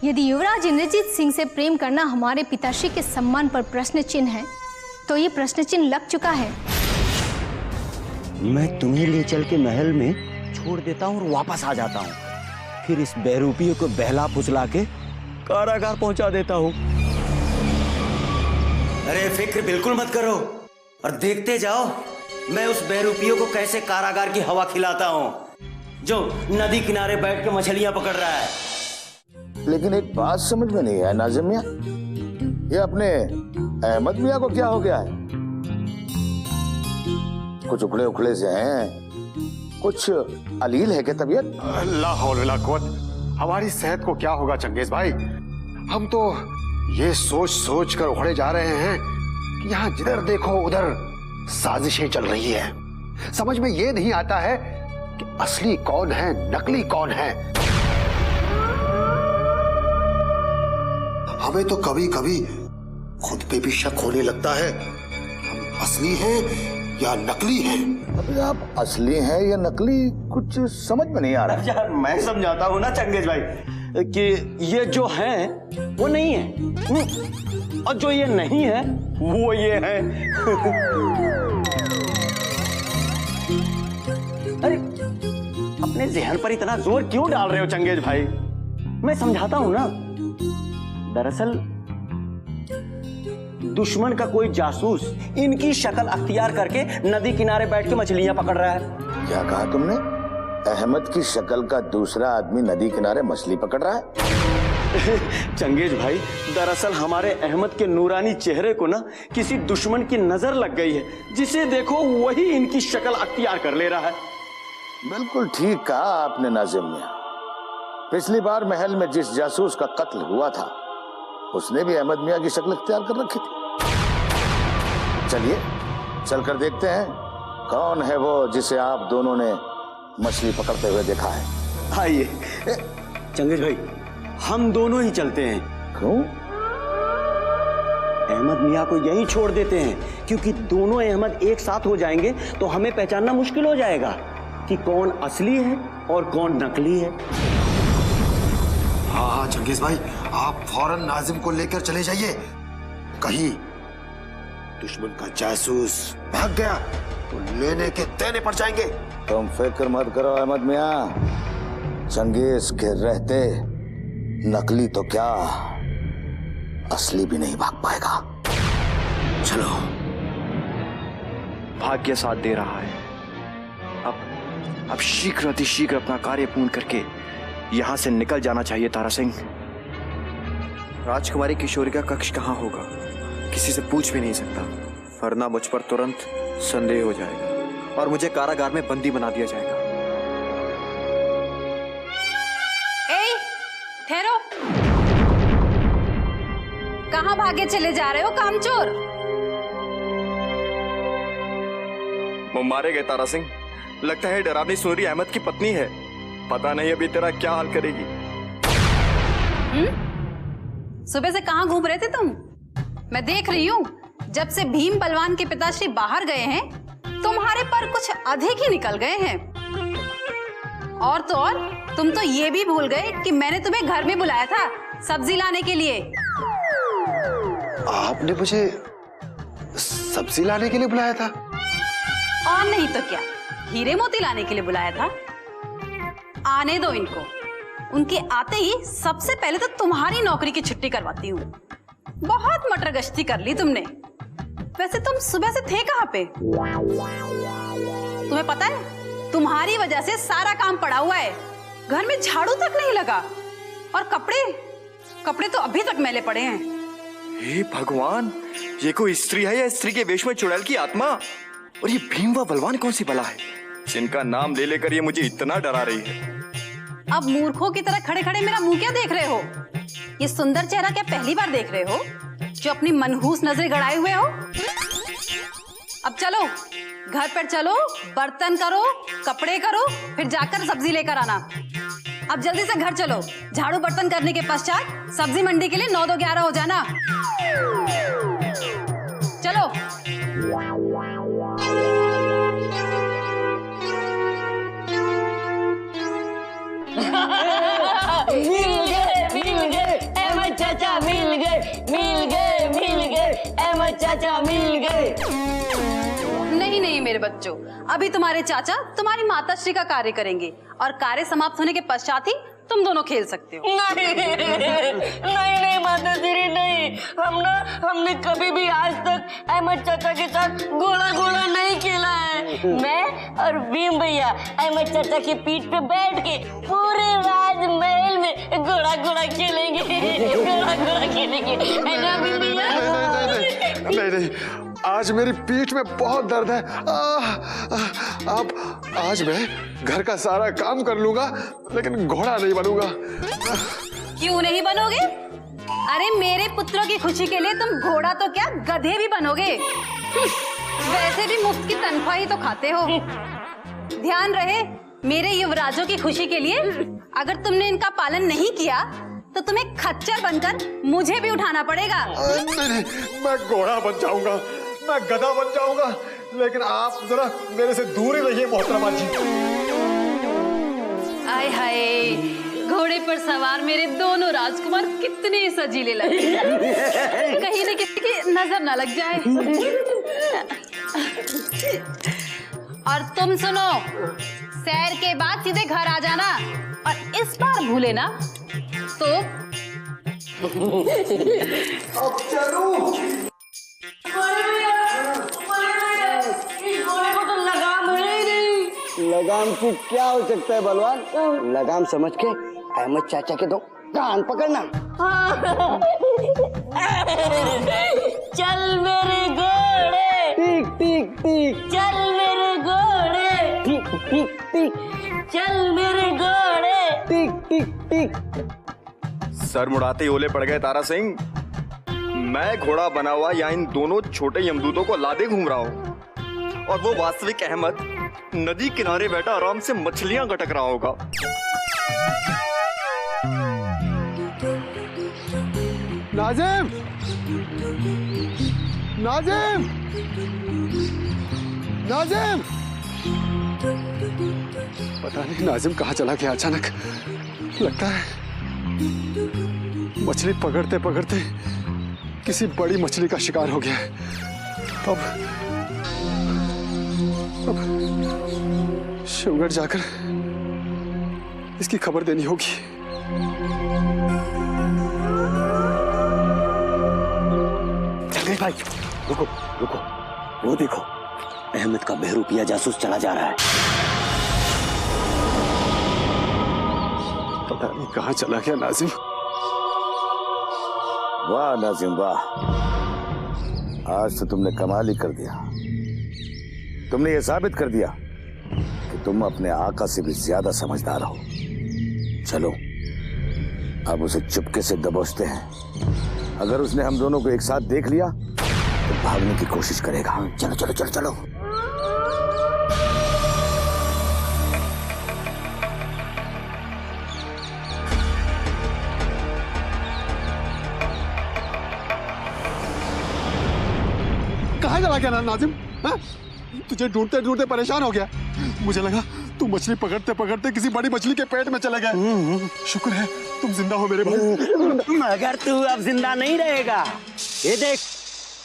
यदि युवराज इंद्रजीत सिंह से प्रेम करना हमारे पिताश्री के सम्मान पर प्रश्न चिन्ह है, तो ये प्रश्न चिन्ह लग चुका है। मैं तुम्हें ले चल के महल में छोड़ देता हूँ और वापस आ जाता हूँ। फिर इस बहरूपियों को बहला फुसला के कारागार पहुंचा देता हूँ। अरे फिक्र बिल्कुल मत करो और देखते जाओ मैं उस बहरूपियों को कैसे कारागार की हवा खिलाता हूँ, जो नदी किनारे बैठ के मछलियां पकड़ रहा है। लेकिन एक बात समझ में नहीं है नाजिम मियां, ये अपने अहमद मियां को क्या हो गया है? कुछ उखड़े उखड़े से हैं, कुछ अलील है क्या तबीयत? ला हौल वला कुव्वत, हमारी सेहत को क्या होगा चंगेज भाई? हम तो ये सोच सोच कर उखड़े जा रहे हैं कि यहाँ जिधर देखो उधर साजिशें चल रही है। समझ में ये नहीं आता है कि असली कौन है, नकली कौन है। हमें तो कभी कभी खुद पे भी शक होने लगता है, हम असली हैं या नकली हैं। अबे आप असली हैं या नकली कुछ समझ में नहीं आ रहा है। यार मैं समझाता हूँ ना चंगेज भाई कि ये जो है वो नहीं है और जो ये नहीं है वो ये है। अरे अपने जहन पर इतना जोर क्यों डाल रहे हो चंगेज भाई? मैं समझाता हूं ना। दरअसल दुश्मन का कोई जासूस इनकी शक्ल अख्तियार करके नदी किनारे बैठ के मछलियां पकड़ रहा है। क्या कहा तुमने? अहमद की शक्ल का दूसरा आदमी नदी किनारे मछली पकड़ रहा है? चंगेज भाई, दरअसल हमारे अहमद के नूरानी चेहरे को ना किसी दुश्मन की नजर लग गई है, जिसे देखो वही इनकी शक्ल अख्तियार कर ले रहा है। बिल्कुल ठीक कहा आपने नाजिम मियां। पिछली बार महल में जिस जासूस का कत्ल हुआ था उसने भी अहमद मियां की शक्ल इख्तियार कर रखी थी। चलिए चलकर देखते हैं कौन है वो जिसे आप दोनों ने मछली पकड़ते हुए देखा है। आइए चंगेज भाई, हम दोनों ही चलते हैं। क्यों? अहमद मियां को यहीं छोड़ देते हैं, क्योंकि दोनों अहमद एक साथ हो जाएंगे तो हमें पहचानना मुश्किल हो जाएगा कि कौन असली है और कौन नकली है। हाँ हाँ चंगेज भाई, आप फौरन नाजिम को लेकर चले जाइए। कहीं दुश्मन का जासूस भाग गया तो लेने के देने पड़ जाएंगे। तुम फिक्र मत करो अहमद मियां, चंगेज के रहते नकली तो क्या असली भी नहीं भाग पाएगा। चलो। भाग्य साथ दे रहा है। अब शीघ्र अतिशीघ्र अपना कार्य पूर्ण करके यहां से निकल जाना चाहिए तारा सिंह। राजकुमारी किशोरी का कक्ष कहां होगा किसी से पूछ भी नहीं सकता, वरना मुझ पर तुरंत संदेह हो जाएगा और मुझे कारागार में बंदी बना दिया जाएगा। ठहरो, कहां भागे चले जा रहे हो कामचोर? वो मारे गए तारा सिंह। लगता है डरावनी सुनरी अहमद की पत्नी है। पता नहीं अभी तेरा क्या हाल करेगी। सुबह से कहां घूम रहे थे तुम? मैं देख रही हूँ, जब से भीम बलवान के पिताश्री बाहर गए हैं तुम्हारे पर कुछ अधिक ही निकल गए हैं। और तो और तुम तो ये भी भूल गए कि मैंने तुम्हें घर में बुलाया था सब्जी लाने के लिए। आपने मुझे सब्जी लाने के लिए बुलाया था? और नहीं तो क्या, हीरे मोती लाने के लिए बुलाया था। आने दो इनको, उनके आते ही सबसे पहले तो तुम्हारी नौकरी की छुट्टी करवाती हूँ। बहुत मटर गश्ती कर ली तुमने। वैसे तुम सुबह से थे कहाँ पे? तुम्हें पता है तुम्हारी वजह से सारा काम पड़ा हुआ है, घर में झाड़ू तक नहीं लगा और कपड़े तो अभी तक मैले पड़े हैं। हे भगवान, ये कोई स्त्री है या स्त्री के वेश में चुड़ैल की आत्मा? और ये भीम व बलवान कौन सी बला है जिनका नाम ले लेकर ये मुझे इतना डरा रही है? अब मूर्खों की तरह खड़े खड़े मेरा मुंह क्या देख रहे हो? ये सुंदर चेहरा क्या पहली बार देख रहे हो जो अपनी मनहूस नजरें गड़ाए हुए हो? अब चलो घर पर चलो, बर्तन करो, कपड़े करो, फिर जाकर सब्जी लेकर आना। अब जल्दी से घर चलो, झाड़ू बर्तन करने के पश्चात सब्जी मंडी के लिए 9 2 11 हो जाना। चलो। मिल गए। चाचा मिल गए। नहीं नहीं मेरे बच्चों, अभी तुम्हारे चाचा तुम्हारी माताश्री का कार्य करेंगे और कार्य समाप्त होने के पश्चात ही तुम दोनों खेल सकते हो। नहीं नहीं माताश्री नहीं, हमने कभी भी आज तक अहमद चाचा के साथ घोड़ा घोड़ा नहीं खेला है। मैं और भीम भैया अहमद चाचा की पीठ पे बैठ के पूरे राजमहल में घोड़ा घोड़ा खेलेंगे, घोड़ा घोड़ा खेलेंगे, है ना भीम भैया? नहीं, आज मेरी पीठ में बहुत दर्द है। अब आज मैं घर का सारा काम कर लूंगा, लेकिन घोड़ा नहीं बनूंगा। क्यों नहीं बनोगे? अरे मेरे पुत्रों की खुशी के लिए तुम घोड़ा तो क्या गधे भी बनोगे। वैसे भी मुफ्त की तनख्वाह ही तो खाते हो। ध्यान रहे, मेरे युवराजों की खुशी के लिए अगर तुमने इनका पालन नहीं किया तो तुम्हें खच्चर बनकर मुझे भी उठाना पड़ेगा। नहीं, मैं घोड़ा बन जाऊंगा, मैं गधा बन जाऊंगा, लेकिन आप जरा मेरे से दूर ही रहिए मोहतरमा जी। आय हाय, घोड़े पर सवार मेरे दोनों राजकुमार कितने सजीले लगे। कहीं न किसी की नजर न लग जाए। और तुम सुनो, सैर के बाद सीधे घर आ जाना, और इस बार भूले ना तो अब चलूं। लगाम की क्या हो सकता है बलवान? लगाम समझ के अहमद चाचा के दो कान पकड़ना। चल मेरे घोड़े, टिक टिक टिक, चल मेरे घोड़े, टिक टिक टिक, चल मेरे घोड़े, टिक टिक टिक। सर मुड़ाते ही ओले पड़ गए तारा सिंह। मैं घोड़ा बना हुआ या इन दोनों छोटे यमदूतों को लादे घूम रहा हूँ, और वो वास्तविक अहमद नदी किनारे बैठा आराम से मछलियां गटक रहा होगा। नाजिम, नाजिम, नाजिम। पता नहीं नाजिम कहाँ चला गया अचानक। लगता है मछली पकड़ते पकड़ते किसी बड़ी मछली का शिकार हो गया है। अब शिवगढ़ जाकर इसकी खबर देनी होगी। जंगेश भाई, रुको रुको, वो देखो अहमद का बहरूपिया जासूस चला जा रहा है। पता नहीं कहाँ चला गया नाजिम। वाह नाजिम वाह, आज तो तुमने कमाल ही कर दिया। तुमने ये साबित कर दिया कि तुम अपने आका से भी ज्यादा समझदार हो। चलो अब उसे चुपके से दबोचते हैं। अगर उसने हम दोनों को एक साथ देख लिया तो भागने की कोशिश करेगा। चलो चलो चलो चलो। कहाँ चला गया नाजिम? हाँ? तुझे ढूंढते ढूंढते परेशान हो गया। मुझे लगा तू मछली पकड़ते पकड़ते किसी बड़ी मछली के पेट में चले गए। शुक्र है तुम जिंदा हो मेरे भाई। मगर तू अब जिंदा नहीं रहेगा। ये देख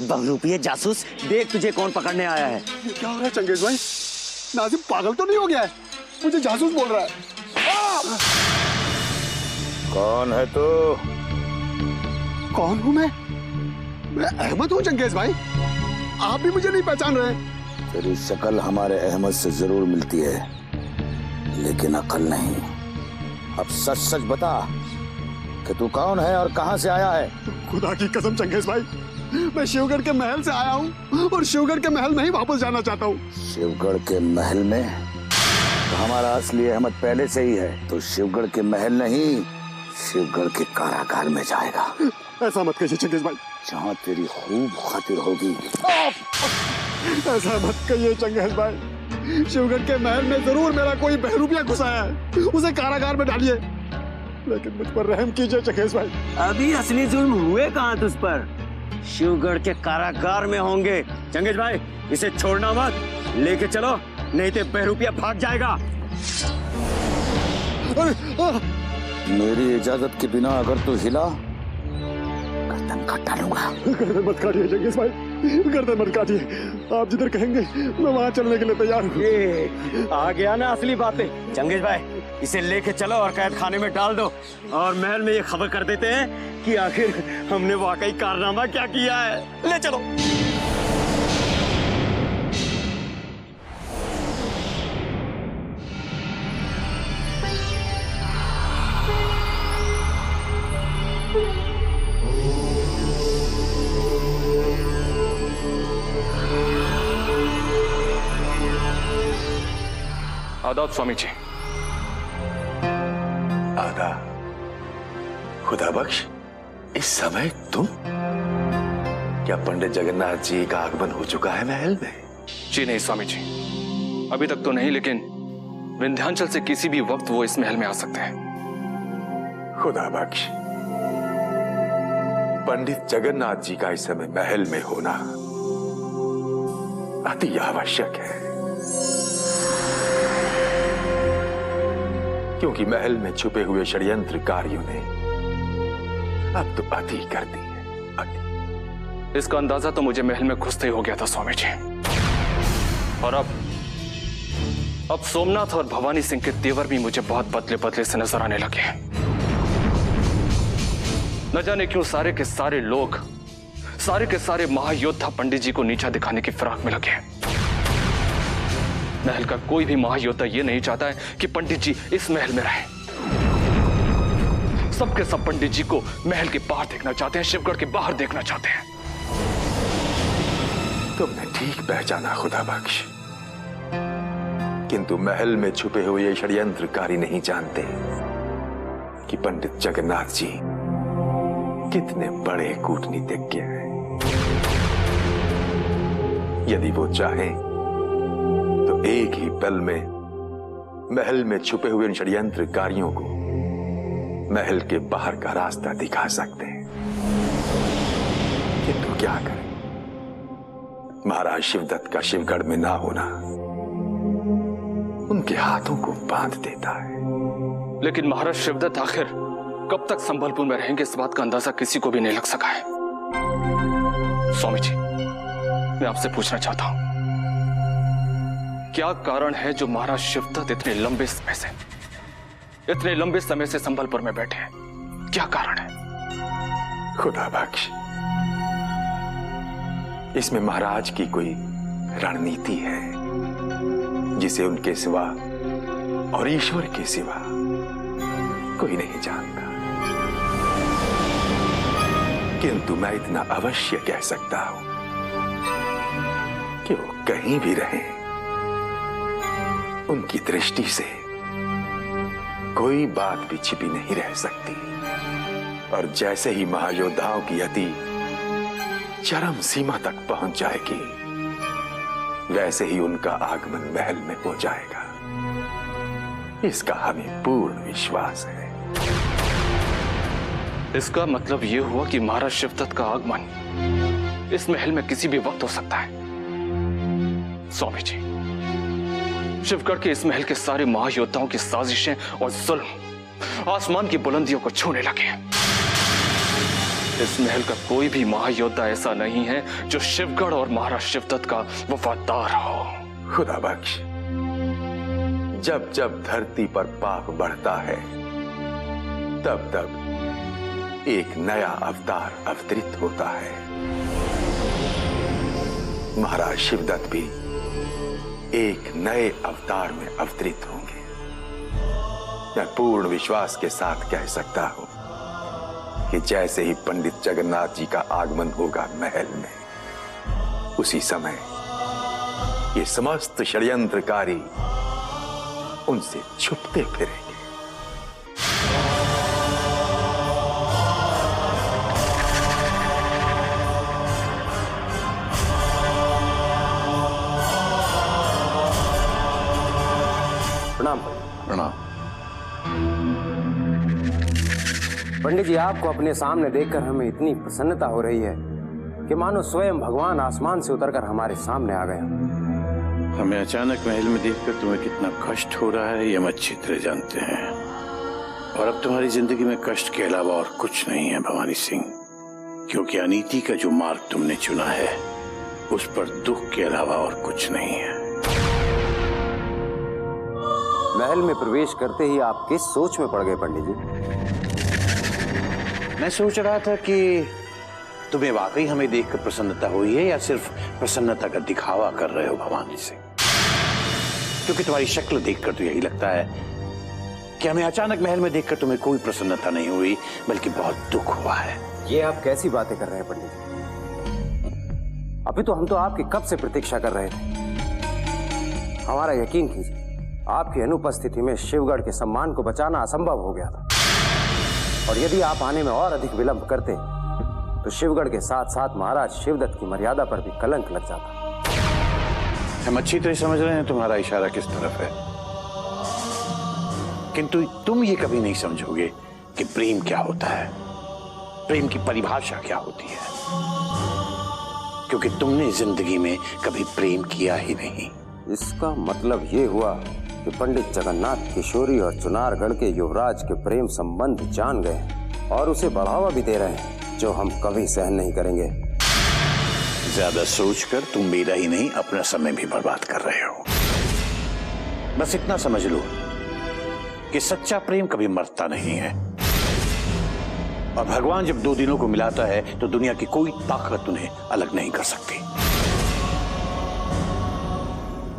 बहरूपिया जासूस, देख तुझे कौन पकड़ने आया है। ये क्या हो रहा है चंगेज भाई? नाजिम पागल तो नहीं हो गया है? मुझे जासूस बोल रहा है। कौन है तू? कौन हूँ मैं अहमद हूँ चंगेज भाई। आप भी मुझे नहीं पहचान रहे? तेरी शक्ल हमारे अहमद से जरूर मिलती है, लेकिन अकल नहीं। अब सच सच बता कि तू कौन है और कहां से आया है। खुदा की कसम चंगेज भाई, मैं शिवगढ़ के महल से आया हूँ और शिवगढ़ के महल में ही वापस जाना चाहता हूँ। शिवगढ़ के महल में? तो हमारा असली अहमद पहले से ही है। तो शिवगढ़ के महल नहीं, शिवगढ़ के कारागार में जाएगा। ऐसा मत कहिए चंगेज भाई। जहाँ तेरी खूब खातिर होगी। ऐसा मत कहिए चंगेज भाई। शिवगढ़ के महल में जरूर मेरा कोई बहरूपिया घुसाया है, उसे कारागार में डालिए, लेकिन मुझ पर रहम कीजिए चंगेज भाई। अभी असली जुल्म हुए कहाँ तुझ पर? शिवगढ़ के कारागार में होंगे। चंगेज भाई इसे छोड़ना मत, लेके चलो, नहीं तो बहरूपिया भाग जाएगा। मेरी इजाजत के बिना अगर तू हिला गर्दन काट डालूंगा। मत काटिए चंगेज भाई। गर्दन मत काटिए, आप जिधर कहेंगे मैं वहाँ चलने के लिए तैयार हूँ। ये आ गया ना असली बातें। चंगेज भाई, इसे लेके चलो और कैद खाने में डाल दो, और महल में ये खबर कर देते हैं कि आखिर हमने वाकई कारनामा क्या किया है। ले चलो। आदाब स्वामी जी। आदा, खुदा बख्श, इस समय तुम? क्या पंडित जगन्नाथ जी का आगमन हो चुका है महल में? जी नहीं स्वामी जी, अभी तक तो नहीं, लेकिन विंध्याचल से किसी भी वक्त वो इस महल में आ सकते हैं। खुदा बख्श, पंडित जगन्नाथ जी का इस समय महल में होना अति आवश्यक है, क्योंकि महल में छुपे हुए षड्यंत्रकारियों ने अब तो अति कर दी है, अति। इसका अंदाजा तो मुझे महल में घुसते ही हो गया था स्वामी जी, और अब सोमनाथ और भवानी सिंह के तेवर भी मुझे बहुत बदले बदले से नजर आने लगे हैं। न जाने क्यों सारे के सारे लोग, सारे के सारे महायोद्धा पंडित जी को नीचा दिखाने की फिराक में लगे हैं। महल का कोई भी महायोद्धा ये नहीं चाहता है कि पंडित जी इस महल में रहें। सबके सब पंडित जी को महल के बाहर देखना चाहते हैं, शिवगढ़ के बाहर देखना चाहते हैं। तुमने ठीक पहचाना खुदा बख्श, किंतु महल में छुपे हुए ये षड्यंत्रकारी नहीं जानते कि पंडित जगन्नाथ जी कितने बड़े कूटनीतिज्ञ हैं। यदि वो चाहें तो एक ही पल में महल में छुपे हुए षड्यंत्रकारियों को महल के बाहर का रास्ता दिखा सकते हैं, किंतु क्या करें, महाराज शिवदत्त का शिवगढ़ में ना होना उनके हाथों को बांध देता है। लेकिन महाराज शिवदत्त आखिर कब तक संबलपुर में रहेंगे, इस बात का अंदाजा किसी को भी नहीं लग सका है। स्वामी जी, मैं आपसे पूछना चाहता हूं, क्या कारण है जो महाराज शिवदत्त इतने लंबे समय से संबलपुर में बैठे हैं? क्या कारण है? खुदा बख्श, इसमें महाराज की कोई रणनीति है जिसे उनके सिवा और ईश्वर के सिवा कोई नहीं जानता। किंतु मैं इतना अवश्य कह सकता हूं कि वो कहीं भी रहें, उनकी दृष्टि से कोई बात भी छिपी नहीं रह सकती। और जैसे ही महायोद्धाओं की अति चरम सीमा तक पहुंच जाएगी, वैसे ही उनका आगमन महल में हो जाएगा। इसका हमें पूर्ण विश्वास है। इसका मतलब यह हुआ कि महाराज शिवदत्त का आगमन इस महल में किसी भी वक्त हो सकता है। स्वामी जी, शिवगढ़ के इस महल के सारे महायोद्धाओं की साजिशें और जुल्म आसमान की बुलंदियों को छूने लगे हैं। इस महल का कोई भी महायोद्धा ऐसा नहीं है जो शिवगढ़ और महाराज शिवदत्त का वफादार हो। खुदा बख्श, जब जब धरती पर पाप बढ़ता है, तब तब एक नया अवतार अवतरित होता है। महाराज शिवदत्त भी एक नए अवतार में अवतरित होंगे। मैं पूर्ण विश्वास के साथ कह सकता हूं कि जैसे ही पंडित जगन्नाथ जी का आगमन होगा महल में, उसी समय ये समस्त षड्यंत्रकारी उनसे छुपते फिरेंगे। प्रणाम। पंडित जी, आपको अपने सामने देखकर हमें इतनी प्रसन्नता हो रही है कि मानो स्वयं भगवान आसमान से उतरकर हमारे सामने आ गया। हमें अचानक महल में देखकर तुम्हें कितना कष्ट हो रहा है ये हम अच्छी तरह जानते हैं, और अब तुम्हारी जिंदगी में कष्ट के अलावा और कुछ नहीं है भवानी सिंह, क्योंकि अनीति का जो मार्ग तुमने चुना है उस पर दुख के अलावा और कुछ नहीं है। महल में प्रवेश करते ही आप किस सोच में पड़ गए पंडित जी? मैं सोच रहा था कि तुम्हें वाकई हमें देखकर प्रसन्नता हुई है या सिर्फ प्रसन्नता का दिखावा कर रहे हो भवानी सिंह? क्योंकि तुम्हारी शक्ल देखकर तो यही लगता है कि हमें अचानक महल में देखकर तुम्हें कोई प्रसन्नता नहीं हुई, बल्कि बहुत दुख हुआ है। ये आप कैसी बातें कर रहे हैं पंडित जी? अभी तो हम तो आपकी कब से प्रतीक्षा कर रहे थे। हमारा यकीन कीजिए, आपकी अनुपस्थिति में शिवगढ़ के सम्मान को बचाना असंभव हो गया था, और यदि आप आने में और अधिक विलंब करते तो शिवगढ़ के साथ साथ महाराज शिवदत्त की मर्यादा पर भी कलंक लग जाता। हम अच्छी तरह समझ रहे हैं तुम्हारा इशारा किस तरफ है, किंतु तुम ये कभी नहीं समझोगे कि प्रेम क्या होता है, प्रेम की परिभाषा क्या होती है, क्योंकि तुमने जिंदगी में कभी प्रेम किया ही नहीं। इसका मतलब ये हुआ कि पंडित जगन्नाथ किशोरी और चुनारगढ़ के युवराज के प्रेम संबंध जान गए और उसे बढ़ावा भी दे रहे हैं, जो हम कभी सहन नहीं करेंगे। ज्यादा सोचकर तुम मेरा ही नहीं अपना समय भी बर्बाद कर रहे हो। बस इतना समझ लो कि सच्चा प्रेम कभी मरता नहीं है, और भगवान जब दो दिलों को मिलाता है तो दुनिया की कोई ताकत उन्हें अलग नहीं कर सकती।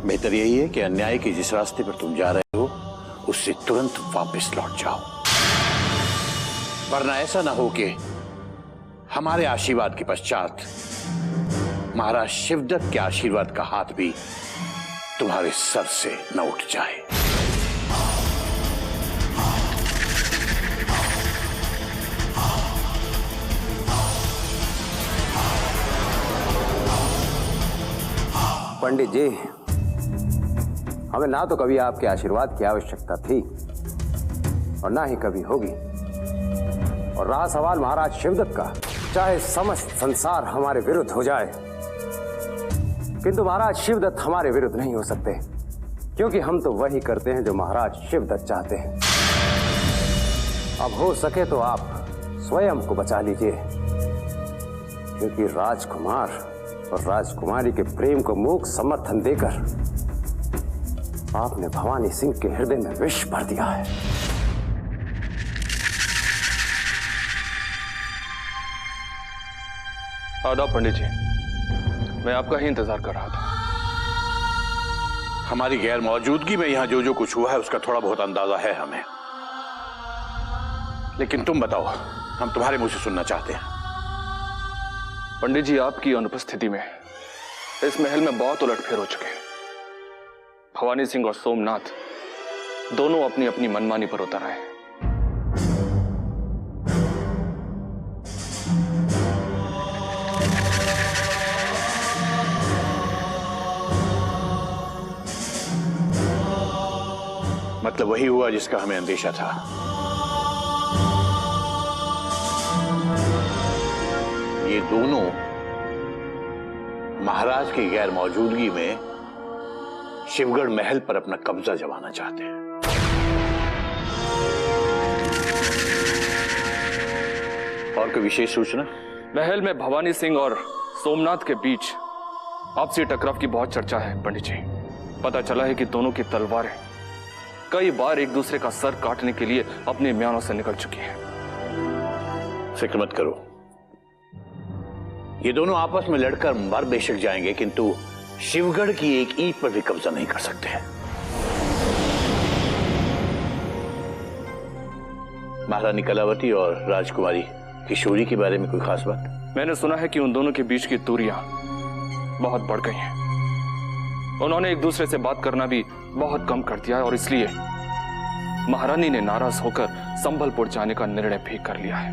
बेहतर यही है कि अन्याय के जिस रास्ते पर तुम जा रहे हो उससे तुरंत वापस लौट जाओ, वरना ऐसा ना हो कि हमारे आशीर्वाद के पश्चात महाराज शिवदत्त के आशीर्वाद का हाथ भी तुम्हारे सर से न उठ जाए। पंडित जी, हमें ना तो कभी आपके आशीर्वाद की आवश्यकता थी और ना ही कभी होगी, और रहा सवाल महाराज शिवदत्त का, चाहे समस्त संसार हमारे विरुद्ध हो जाए, किंतु महाराज शिवदत्त हमारे विरुद्ध नहीं हो सकते, क्योंकि हम तो वही करते हैं जो महाराज शिवदत्त चाहते हैं। अब हो सके तो आप स्वयं को बचा लीजिए, क्योंकि राजकुमार और राजकुमारी के प्रेम को मूक समर्थन देकर आपने भवानी सिंह के हृदय में विष भर दिया है। आदाब पंडित जी, मैं आपका ही इंतजार कर रहा था। हमारी गैर मौजूदगी में यहां जो जो कुछ हुआ है उसका थोड़ा बहुत अंदाजा है हमें, लेकिन तुम बताओ, हम तुम्हारे मुंह से सुनना चाहते हैं। पंडित जी, आपकी अनुपस्थिति में इस महल में बहुत उलटफेर हो चुके हैं। भवानी सिंह और सोमनाथ दोनों अपनी अपनी मनमानी पर उतर आए। मतलब वही हुआ जिसका हमें अंदेशा था। ये दोनों महाराज की गैर मौजूदगी में शिवगढ़ महल पर अपना कब्जा जमाना चाहते हैं। और कोई विशेष सूचना? महल में भवानी सिंह और सोमनाथ के बीच आपसी टकराव की बहुत चर्चा है पंडित जी। पता चला है कि दोनों की तलवारें कई बार एक दूसरे का सर काटने के लिए अपने म्यानों से निकल चुकी हैं। फिक्र मत करो, ये दोनों आपस में लड़कर मर बेशक जाएंगे, किंतु शिवगढ़ की एक ईंट पर भी कब्जा नहीं कर सकते हैं। महारानी कलावती और राजकुमारी किशोरी के बारे में कोई खास बात? मैंने सुना है कि उन दोनों के बीच की दूरियां बहुत बढ़ गई हैं। उन्होंने एक दूसरे से बात करना भी बहुत कम कर दिया है, और इसलिए महारानी ने नाराज होकर संबलपुर जाने का निर्णय भी कर लिया है।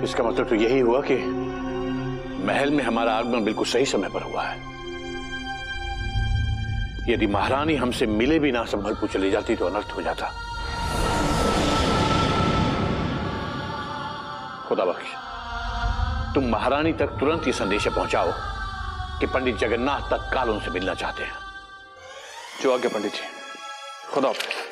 इसका मतलब तो यही हुआ कि महल में हमारा आगमन बिल्कुल सही समय पर हुआ है। यदि महारानी हमसे मिले भी ना संबलपुर चली जाती तो अनर्थ हो जाता। खुदा बख्श, तुम महारानी तक तुरंत ये संदेश पहुंचाओ कि पंडित जगन्नाथ तत्काल उनसे मिलना चाहते हैं। जो आगे पंडित जी, खुदा हाफिज।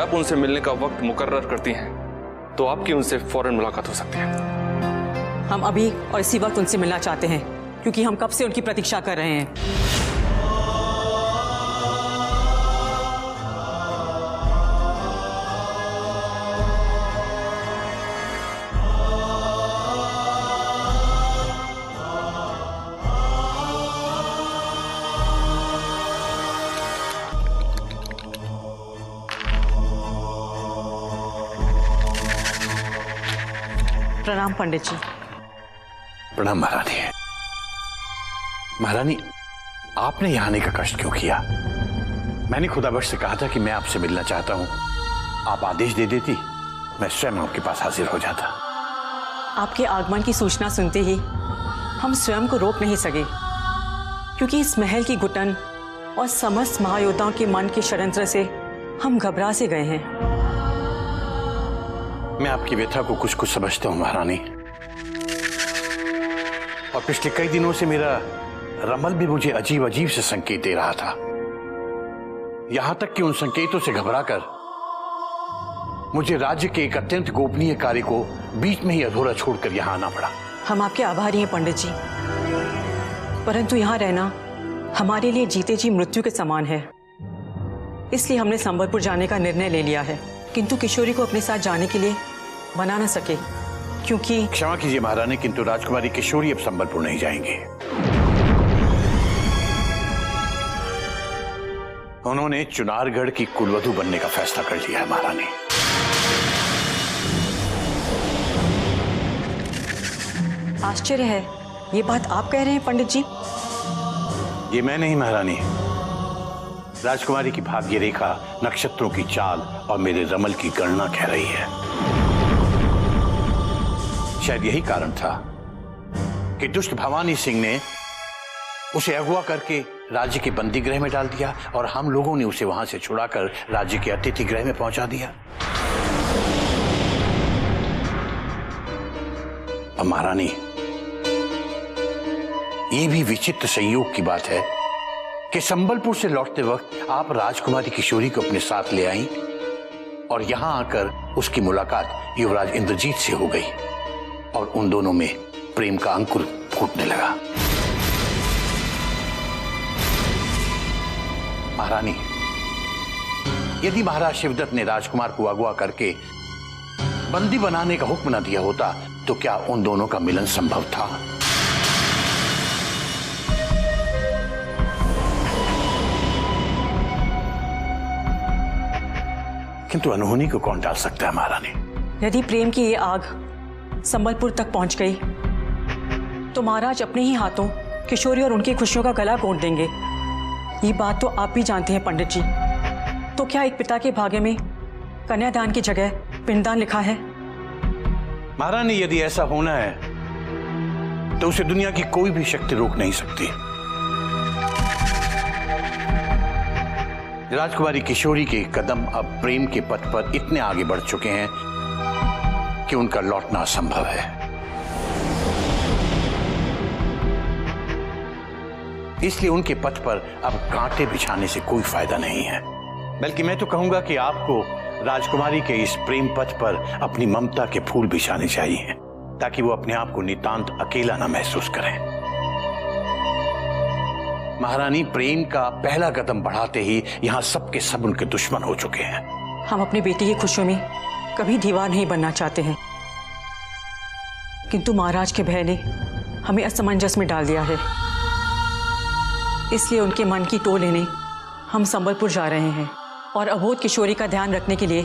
आप उनसे मिलने का वक्त मुकर्रर करती हैं तो आपकी उनसे फौरन मुलाकात हो सकती है। हम अभी और इसी वक्त उनसे मिलना चाहते हैं, क्योंकि हम कब से उनकी प्रतीक्षा कर रहे हैं। प्रणाम पंडित जी। प्रणाम महारानी। महारानी, आपने यहाँ आने का कष्ट क्यों किया? मैंने खुदाबख्श से कहा था कि मैं आपसे मिलना चाहता हूँ। आप आदेश दे देती, मैं स्वयं आपके पास हाजिर हो जाता। आपके आगमन की सूचना सुनते ही हम स्वयं को रोक नहीं सके, क्योंकि इस महल की घुटन और समस्त महायोद्धाओं के मन के षड्यंत्र से हम घबरा से गए हैं। मैं आपकी व्यथा को कुछ कुछ समझता हूँ महारानी, और पिछले कई दिनों से मेरा रमल भी मुझे अजीब अजीब से संकेत दे रहा था। यहां तक कि उन संकेतों से घबराकर मुझे राज्य के एक अत्यंत गोपनीय कार्य को बीच में ही अधूरा छोड़कर यहां आना पड़ा। हम आपके आभारी हैं पंडित जी, परंतु यहां रहना हमारे लिए जीते जी मृत्यु के समान है। इसलिए हमने संबलपुर जाने का निर्णय ले लिया है, किंतु किशोरी को अपने साथ जाने के लिए मना न सके, क्योंकि क्षमा कीजिए महारानी, किंतु राजकुमारी किशोरी अब संबलपुर नहीं जाएंगे। उन्होंने चुनारगढ़ की कुलवधू बनने का फैसला कर लिया है महारानी। आश्चर्य है, ये बात आप कह रहे हैं पंडित जी? ये मैं नहीं महारानी, राजकुमारी की भाग्य रेखा, नक्षत्रों की चाल और मेरे रमल की गणना कह रही है। शायद यही कारण था कि दुष्ट भवानी सिंह ने उसे अगवा करके राज्य के बंदी गृह में डाल दिया और हम लोगों ने उसे वहां से छुड़ाकर राज्य के अतिथि गृह में पहुंचा दिया। अब महारानी, ये भी विचित्र संयोग की बात है कि संबलपुर से लौटते वक्त आप राजकुमारी किशोरी को अपने साथ ले आईं और यहां आकर उसकी मुलाकात युवराज इंद्रजीत से हो गई और उन दोनों में प्रेम का अंकुर फूटने लगा। महारानी, यदि महाराज शिवदत्त ने राजकुमार को अगवा करके बंदी बनाने का हुक्म न दिया होता तो क्या उन दोनों का मिलन संभव था? किंतु अनहोनी को कौन डाल सकता है महारानी? यदि प्रेम की ये आग संबलपुर तक पहुंच गई तो महाराज अपने ही हाथों किशोरी और उनकी खुशियों का गला घोंट देंगे। ये बात तो आप भी जानते हैं पंडित जी। तो क्या एक पिता के भाग्य में कन्यादान की जगह पिंडदान लिखा है? महारानी, यदि ऐसा होना है तो उसे दुनिया की कोई भी शक्ति रोक नहीं सकती। राजकुमारी किशोरी के कदम अब प्रेम के पथ पर इतने आगे बढ़ चुके हैं कि उनका लौटना असंभव है। इसलिए उनके पथ पर अब कांटे बिछाने से कोई फायदा नहीं है। बल्कि मैं तो कहूंगा कि आपको राजकुमारी के इस प्रेम पथ पर अपनी ममता के फूल बिछाने चाहिए, ताकि वो अपने आप को नितांत अकेला न महसूस करें। महारानी, प्रेम का पहला कदम बढ़ाते ही यहाँ सबके सब उनके दुश्मन हो चुके हैं। हम अपनी बेटी की खुशियों में कभी दीवार नहीं बनना चाहते हैं, किंतु महाराज के भय ने हमें असमंजस में डाल दिया है। इसलिए उनके मन की टो लेने हम संबलपुर जा रहे हैं और अबोध किशोरी का ध्यान रखने के लिए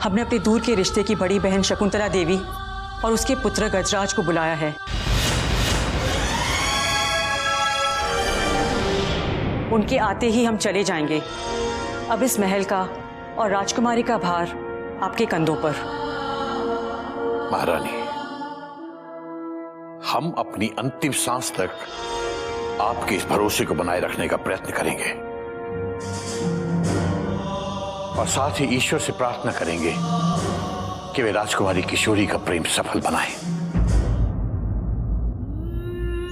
हमने अपने दूर के रिश्ते की बड़ी बहन शकुंतला देवी और उसके पुत्र गजराज को बुलाया है। उनके आते ही हम चले जाएंगे। अब इस महल का और राजकुमारी का भार आपके कंधों पर। महारानी, हम अपनी अंतिम सांस तक आपके इस भरोसे को बनाए रखने का प्रयत्न करेंगे और साथ ही ईश्वर से प्रार्थना करेंगे कि वे राजकुमारी किशोरी का प्रेम सफल बनाएं।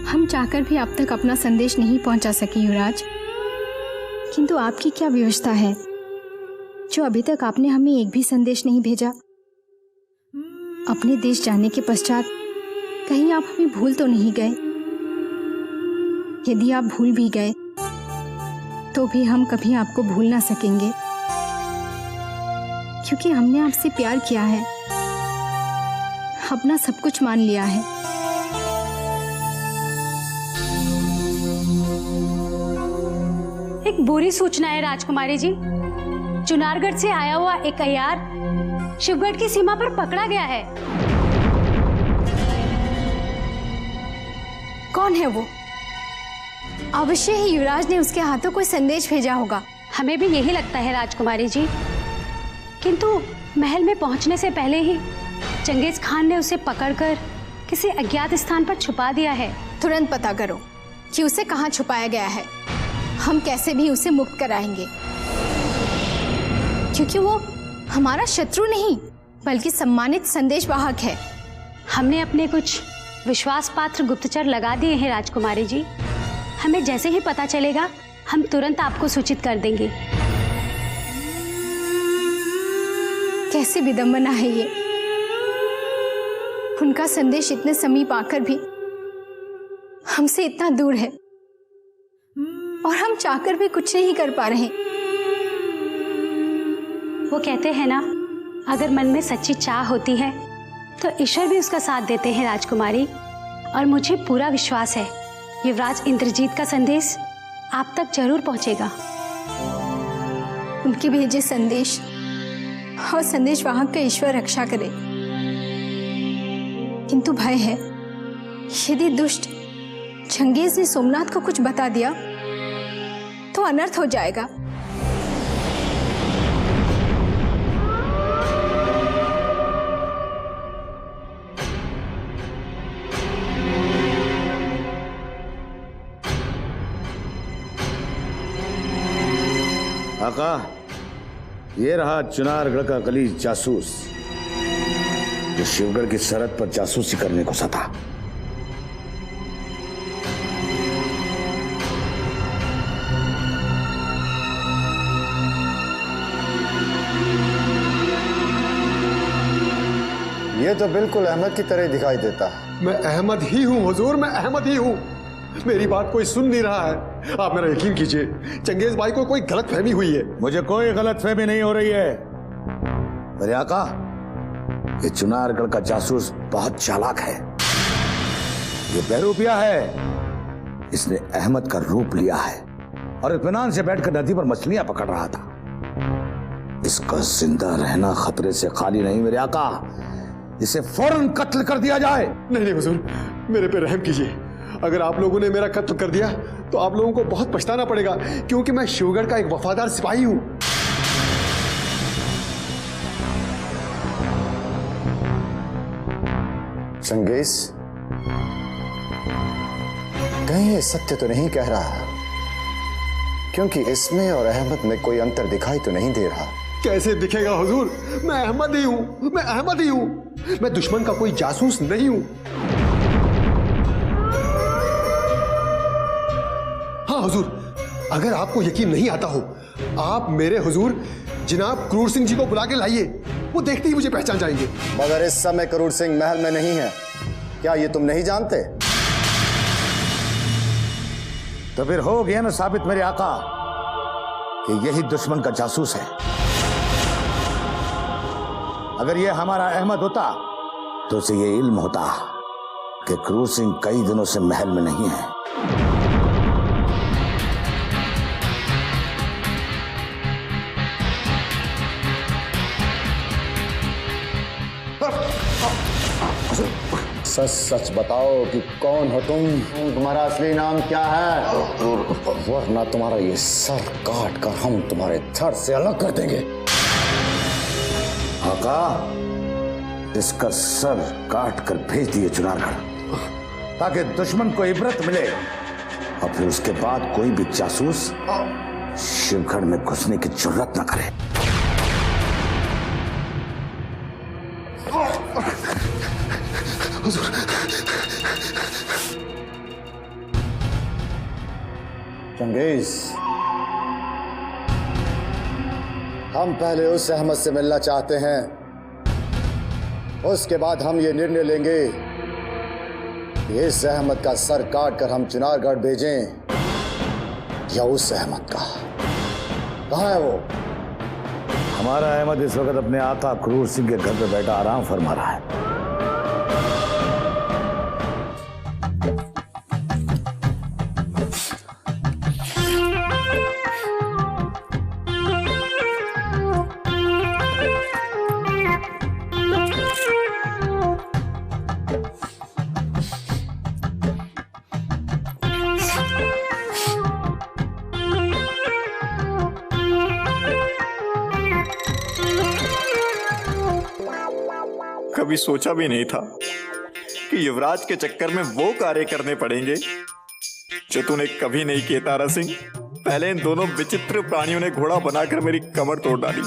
हम चाहकर भी अब तक अपना संदेश नहीं पहुंचा सके युवराज, किंतु आपकी क्या व्यवस्था है जो अभी तक आपने हमें एक भी संदेश नहीं भेजा। अपने देश जाने के पश्चात कहीं आप हमें भूल तो नहीं गए? यदि आप भूल भी गए तो भी हम कभी आपको भूल ना सकेंगे, क्योंकि हमने आपसे प्यार किया है, अपना सब कुछ मान लिया है। एक बुरी सूचना है राजकुमारी जी। चुनारगढ़ से आया हुआ एक अय्यार शिवगढ़ की सीमा पर पकड़ा गया है। कौन है वो? अवश्य ही युवराज ने उसके हाथों कोई संदेश भेजा होगा। हमें भी यही लगता है राजकुमारी जी, किंतु महल में पहुंचने से पहले ही चंगेज खान ने उसे पकड़कर किसी अज्ञात स्थान पर छुपा दिया है। तुरंत पता करो कि उसे कहाँ छुपाया गया है। हम कैसे भी उसे मुक्त कराएंगे, क्योंकि वो हमारा शत्रु नहीं बल्कि सम्मानित संदेशवाहक है। हमने अपने कुछ विश्वास पात्र गुप्तचर लगा दिए हैं राजकुमारी जी। हमें जैसे ही पता चलेगा हम तुरंत आपको सूचित कर देंगे। कैसी विडंबना है ये। उनका संदेश इतने समीप आकर भी हमसे इतना दूर है और हम चाहकर भी कुछ नहीं कर पा रहे। वो कहते हैं ना, अगर मन में सच्ची चाह होती है तो ईश्वर भी उसका साथ देते हैं राजकुमारी। और मुझे पूरा विश्वास है युवराज इंद्रजीत का संदेश आप तक जरूर पहुंचेगा। उनके भेजे संदेश और संदेशवाहक का ईश्वर रक्षा करे, किंतु भय है यदि दुष्ट चंगेज ने सोमनाथ को कुछ बता दिया तो अनर्थ हो जाएगा। आका, ये रहा चुनारगढ़ का गलीज जासूस जो शिवगढ़ की सरहद पर जासूसी करने को सता। ये तो बिल्कुल अहमद की तरह दिखाई देता है। मैं अहमद ही हूँ हुजूर, मैं अहमद ही हूँ। मेरी बात कोई सुन नहीं रहा है। आप मेरा यकीन कीजिए, चंगेज भाई को कोई गलत फहमी हुई है। मुझे कोई गलत फहमी नहीं हो रही है। मेरे आका, ये चुनारगढ़ का जासूस बहुत चालाक है। ये बहरूपिया है। इसने अहमद का रूप लिया है और इत्मीनान से बैठकर नदी पर मछलियां पकड़ रहा था। इसका जिंदा रहना खतरे से खाली नहीं मेरे आका। इसे फौरन कत्ल कर दिया जाए। नहीं नहीं हुजूर, मेरे पे रहम कीजिए। अगर आप लोगों ने मेरा कत्ल कर दिया तो आप लोगों को बहुत पछताना पड़ेगा, क्योंकि मैं शिवगढ़ का एक वफादार सिपाही हूं। चंगेज, कहीं ये सत्य तो नहीं कह रहा, क्योंकि इसमें और अहमद में कोई अंतर दिखाई तो नहीं दे रहा। कैसे दिखेगा हुजूर? मैं अहमद ही हूं, मैं अहमद ही हूं। मैं दुश्मन का कोई जासूस नहीं हूं। हाँ हुजूर, अगर आपको यकीन नहीं आता हो, आप मेरे हुजूर जनाब क्रूर सिंह जी को बुला के लाइए। वो देखते ही मुझे पहचान जाएंगे। मगर इस समय क्रूर सिंह महल में नहीं है, क्या ये तुम नहीं जानते? तो फिर हो गया ना साबित मेरे आका कि यही दुश्मन का जासूस है। अगर ये हमारा अहमद होता तो उसे ये इल्म होता कि क्रूर सिंह कई दिनों से महल में नहीं है। सच सच बताओ कि कौन हो तुम? तुम्हारा असली नाम क्या है? वरना तुम्हारा ये सर काट कर हम तुम्हारे धड़ से अलग कर देंगे। आका, इसका सर काट कर भेज दिए चुनारगढ़, ताकि दुश्मन को इबरत मिले और फिर उसके बाद कोई भी जासूस शिवगढ़ में घुसने की जरूरत न करे। चंगेज, हम पहले उस अहमद से मिलना चाहते हैं, उसके बाद हम ये निर्णय लेंगे कि इस अहमद का सर काट कर हम चुनारगढ़ भेजें या उस अहमद का। कहाँ है वो? हमारा अहमद इस वक्त अपने आका क्रूर सिंह के घर पे बैठा आराम फरमा रहा है। कभी सोचा भी नहीं था कि युवराज के चक्कर में वो कार्य करने पड़ेंगे जो तूने कभी नहीं किए तारा सिंह। पहले इन दोनों विचित्र प्राणियों ने घोड़ा बनाकर मेरी कमर तोड़ डाली,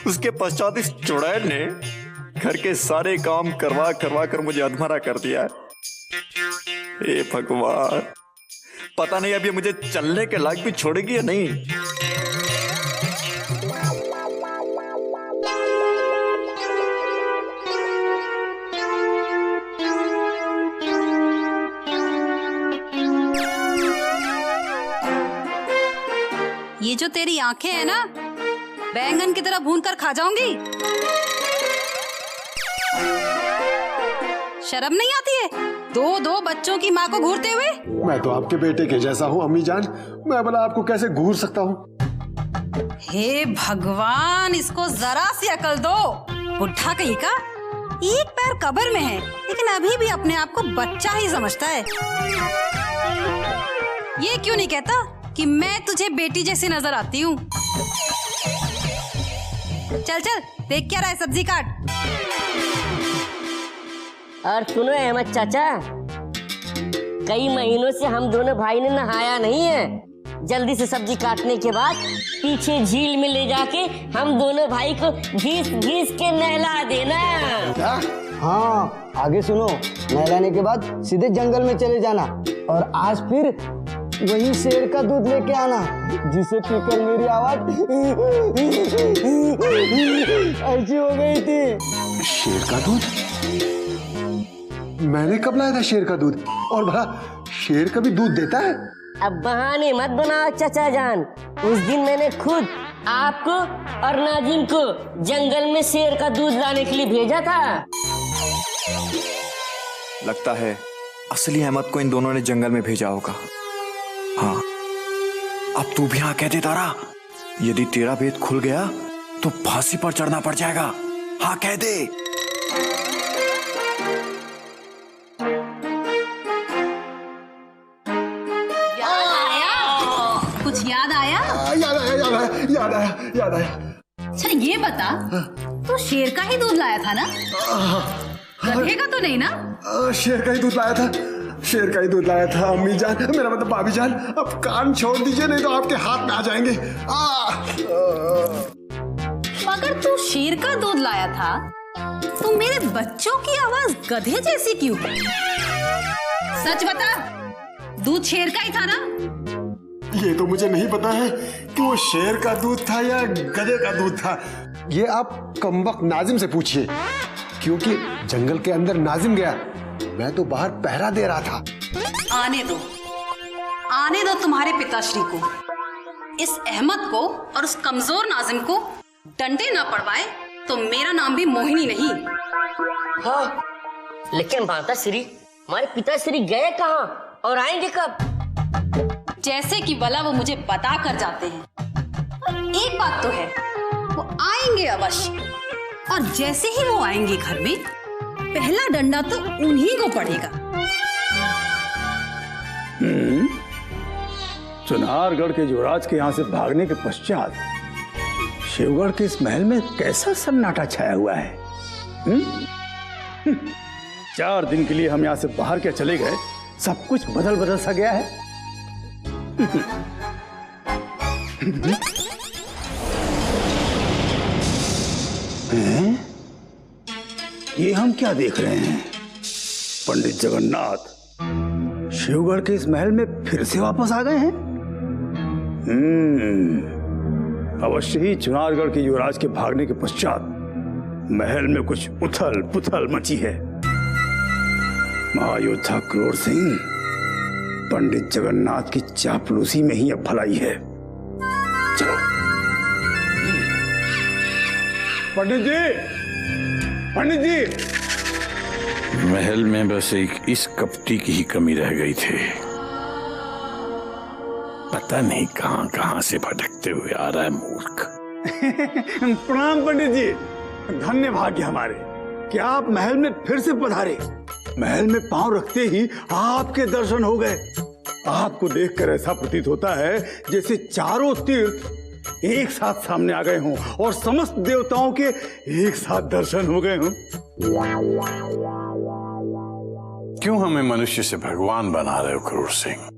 उसके पश्चात इस चुड़ैल ने घर के सारे काम करवा करवा कर मुझे अधमरा कर दिया है। हे भगवान, पता नहीं अब ये मुझे चलने के लायक भी छोड़ेगी या नहीं। ये जो तेरी आंखें हैं ना, बैंगन की तरह भून कर खा जाऊंगी। शर्म नहीं आती है दो दो बच्चों की माँ को घूरते हुए? मैं तो आपके बेटे के जैसा हूँ अम्मी जान, मैं भला आपको कैसे घूर सकता हूँ? हे भगवान, इसको जरा सी अकल दो। बुढ़ा कहीं का, एक पैर कब्र में है लेकिन अभी भी अपने आप को बच्चा ही समझता है। ये क्यों नहीं कहता कि मैं तुझे बेटी जैसी नजर आती हूँ? चल चल, देख क्या रहा है, सब्जी काट। और सुनो अहमद चाचा, कई महीनों से हम दोनों भाई ने नहाया नहीं है। जल्दी से सब्जी काटने के बाद पीछे झील में ले जाके हम दोनों भाई को घीस घीस के नहला देना। क्या? हाँ, आगे सुनो, नहलाने के बाद सीधे जंगल में चले जाना और आज फिर वही शेर का दूध लेके आना जिसे पीकर मेरी आवाज ऐसी हो गई थी। शेर का दूध? मैंने कब लाया था शेर का दूध? और भला शेर कभी दूध देता है? अब बहाने मत बनाओ चाचा जान। उस दिन मैंने खुद आपको और नाजिम को जंगल में शेर का दूध लाने के लिए भेजा था। लगता है असली अहमद को इन दोनों ने जंगल में भेजा होगा। हाँ, अब तू भी हाँ कह दे तारा। यदि तेरा भेद खुल गया तो फांसी पर चढ़ना पड़ जाएगा। हाँ कह दे। कुछ याद आया? याद आया। अच्छा ये बता, तू शेर का ही दूध लाया था ना? गधे का तो नहीं ना? शेर का ही दूध लाया था, शेर का ही दूध लाया था अम्मी जान, मेरा मतलब भाभी जान। अब कान छोड़ दीजिए नहीं तो आपके हाथ में आ जाएंगे। मगर तू शेर का दूध लाया था तो मेरे बच्चों की आवाज गधे जैसी क्यों है? सच बता, दूध शेर का ही था ना? ये तो मुझे नहीं पता है कि वो शेर का दूध था या गधे का दूध था। ये आप कमबख्त नाजिम से पूछिए, क्योंकि जंगल के अंदर नाजिम गया, मैं तो बाहर पहरा दे रहा था। आने दो तुम्हारे पिताश्री को। इस अहमद को और उस कमजोर नाजिम को डंडे ना पड़वाए तो मेरा नाम भी मोहिनी नहीं। हाँ, लेकिन माता श्री, हमारे पिताश्री गए कहाँ और आएंगे कब? जैसे कि भला वो मुझे बता कर जाते हैं। एक बात तो है, वो आएंगे अवश्य, और जैसे ही वो आएंगे घर में, पहला डंडा तो उन्हीं को पड़ेगा। चुनारगढ़ के युवराज के यहाँ से भागने के पश्चात शिवगढ़ के इस महल में कैसा सन्नाटा छाया हुआ है। 4 दिन के लिए हम यहाँ से बाहर क्या चले गए, सब कुछ बदल सा गया है। ये हम क्या देख रहे हैं? पंडित जगन्नाथ शिवगढ़ के इस महल में फिर से वापस आ गए हैं। अवश्य ही चुनारगढ़ के युवराज के भागने के पश्चात महल में कुछ उथल पुथल मची है। महायोद्धा क्रूर सिंह पंडित जगन्नाथ की चापलूसी में ही अब भलाई है। चलो पंडित जी। महल में बस एक इस कपटी की ही कमी रह गई थी। पता नहीं कहां कहां से भटकते हुए आ रहा है मूर्ख। प्रणाम पंडित जी, धन्य भाग्य हमारे कि आप महल में फिर से पधारे। महल में पांव रखते ही आपके दर्शन हो गए। आपको देखकर ऐसा प्रतीत होता है जैसे चारों तीर्थ एक साथ सामने आ गए हों और समस्त देवताओं के एक साथ दर्शन हो गए हों। क्यों हमें मनुष्य से भगवान बना रहे हो क्रूर सिंह?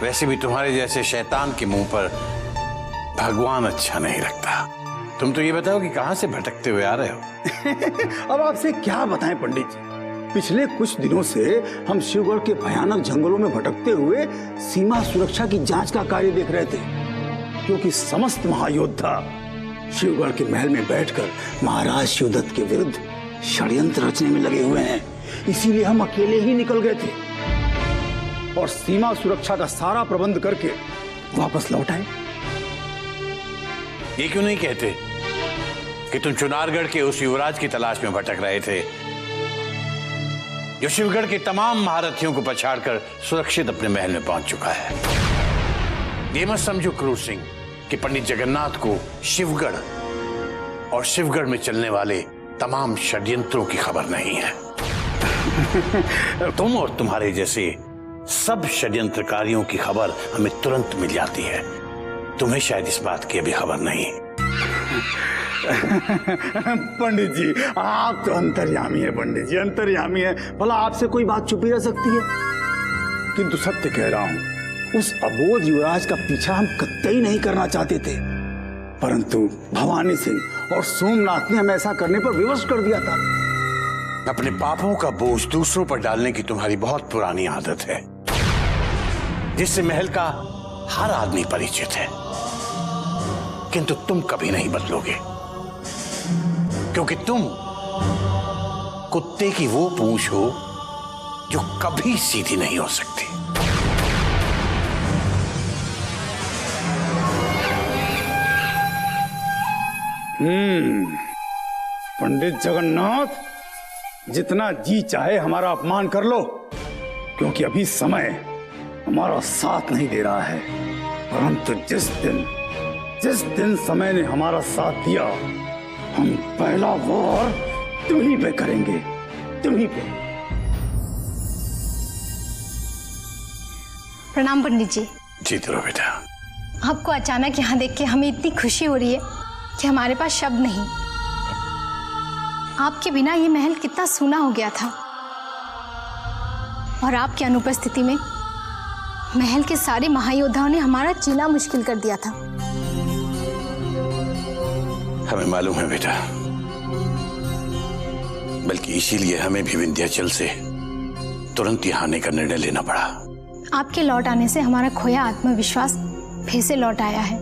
वैसे भी तुम्हारे जैसे शैतान के मुंह पर भगवान अच्छा नहीं लगता। तुम तो ये बताओ कि कहां से भटकते हुए आ रहे हो? अब आपसे क्या बताएं पंडित जी, पिछले कुछ दिनों से हम शिवगढ़ के भयानक जंगलों में भटकते हुए सीमा सुरक्षा की जांच का कार्य देख रहे थे, क्योंकि समस्त महायोद्धा शिवगढ़ के महल में बैठकर महाराज शिवदत्त के विरुद्ध षड्यंत्र रचने में लगे हुए हैं। इसीलिए हम अकेले ही निकल गए थे और सीमा सुरक्षा का सारा प्रबंध करके वापस लौट आए। ये क्यों नहीं कहते कि तुम चुनारगढ़ के उस युवराज की तलाश में भटक रहे थे जो शिवगढ़ के तमाम महारथियों को पछाड़कर सुरक्षित अपने महल में पहुंच चुका है? ये मत समझो क्रूर सिंह कि पंडित जगन्नाथ को शिवगढ़ और शिवगढ़ में चलने वाले तमाम षड्यंत्रों की खबर नहीं है। तुम और तुम्हारे जैसे सब षड्यंत्रकारियों की खबर हमें तुरंत मिल जाती है। तुम्हें शायद इस बात की अभी खबर नहीं। पंडित जी आप तो अंतर्यामी है, पंडित जी अंतर्यामी है। भला आपसे कोई बात छुपी रह सकती है? किंतु सत्य कह रहा हूं, उस अबोध युवराज का पीछा हम कतई नहीं करना चाहते थे, परंतु भवानी सिंह और सोमनाथ ने हमें ऐसा करने पर विवश कर दिया था। अपने पापों का बोझ दूसरों पर डालने की तुम्हारी बहुत पुरानी आदत है, जिससे महल का हर आदमी परिचित है। किंतु तुम कभी नहीं बदलोगे, क्योंकि तुम कुत्ते की वो पूंछ हो जो कभी सीधी नहीं हो सकती। पंडित जगन्नाथ, जितना जी चाहे हमारा अपमान कर लो, क्योंकि अभी समय हमारा साथ नहीं दे रहा है। परंतु जिस दिन समय ने हमारा साथ दिया, हम पहला वार तुम्हीं पे करेंगे, तुम्हीं पे। प्रणाम पंडित जी। जीत रहो बेटा। आपको अचानक यहाँ देख के हमें इतनी खुशी हो रही है कि हमारे पास शब्द नहीं। आपके बिना ये महल कितना सूना हो गया था, और आपकी अनुपस्थिति में महल के सारे महायोद्धाओं ने हमारा जीना मुश्किल कर दिया था। हमें मालूम है बेटा, बल्कि इसीलिए हमें भी विंध्याचल से तुरंत यहाँ आने का निर्णय लेना पड़ा। आपके लौट आने से हमारा खोया आत्मविश्वास फिर से लौट आया है,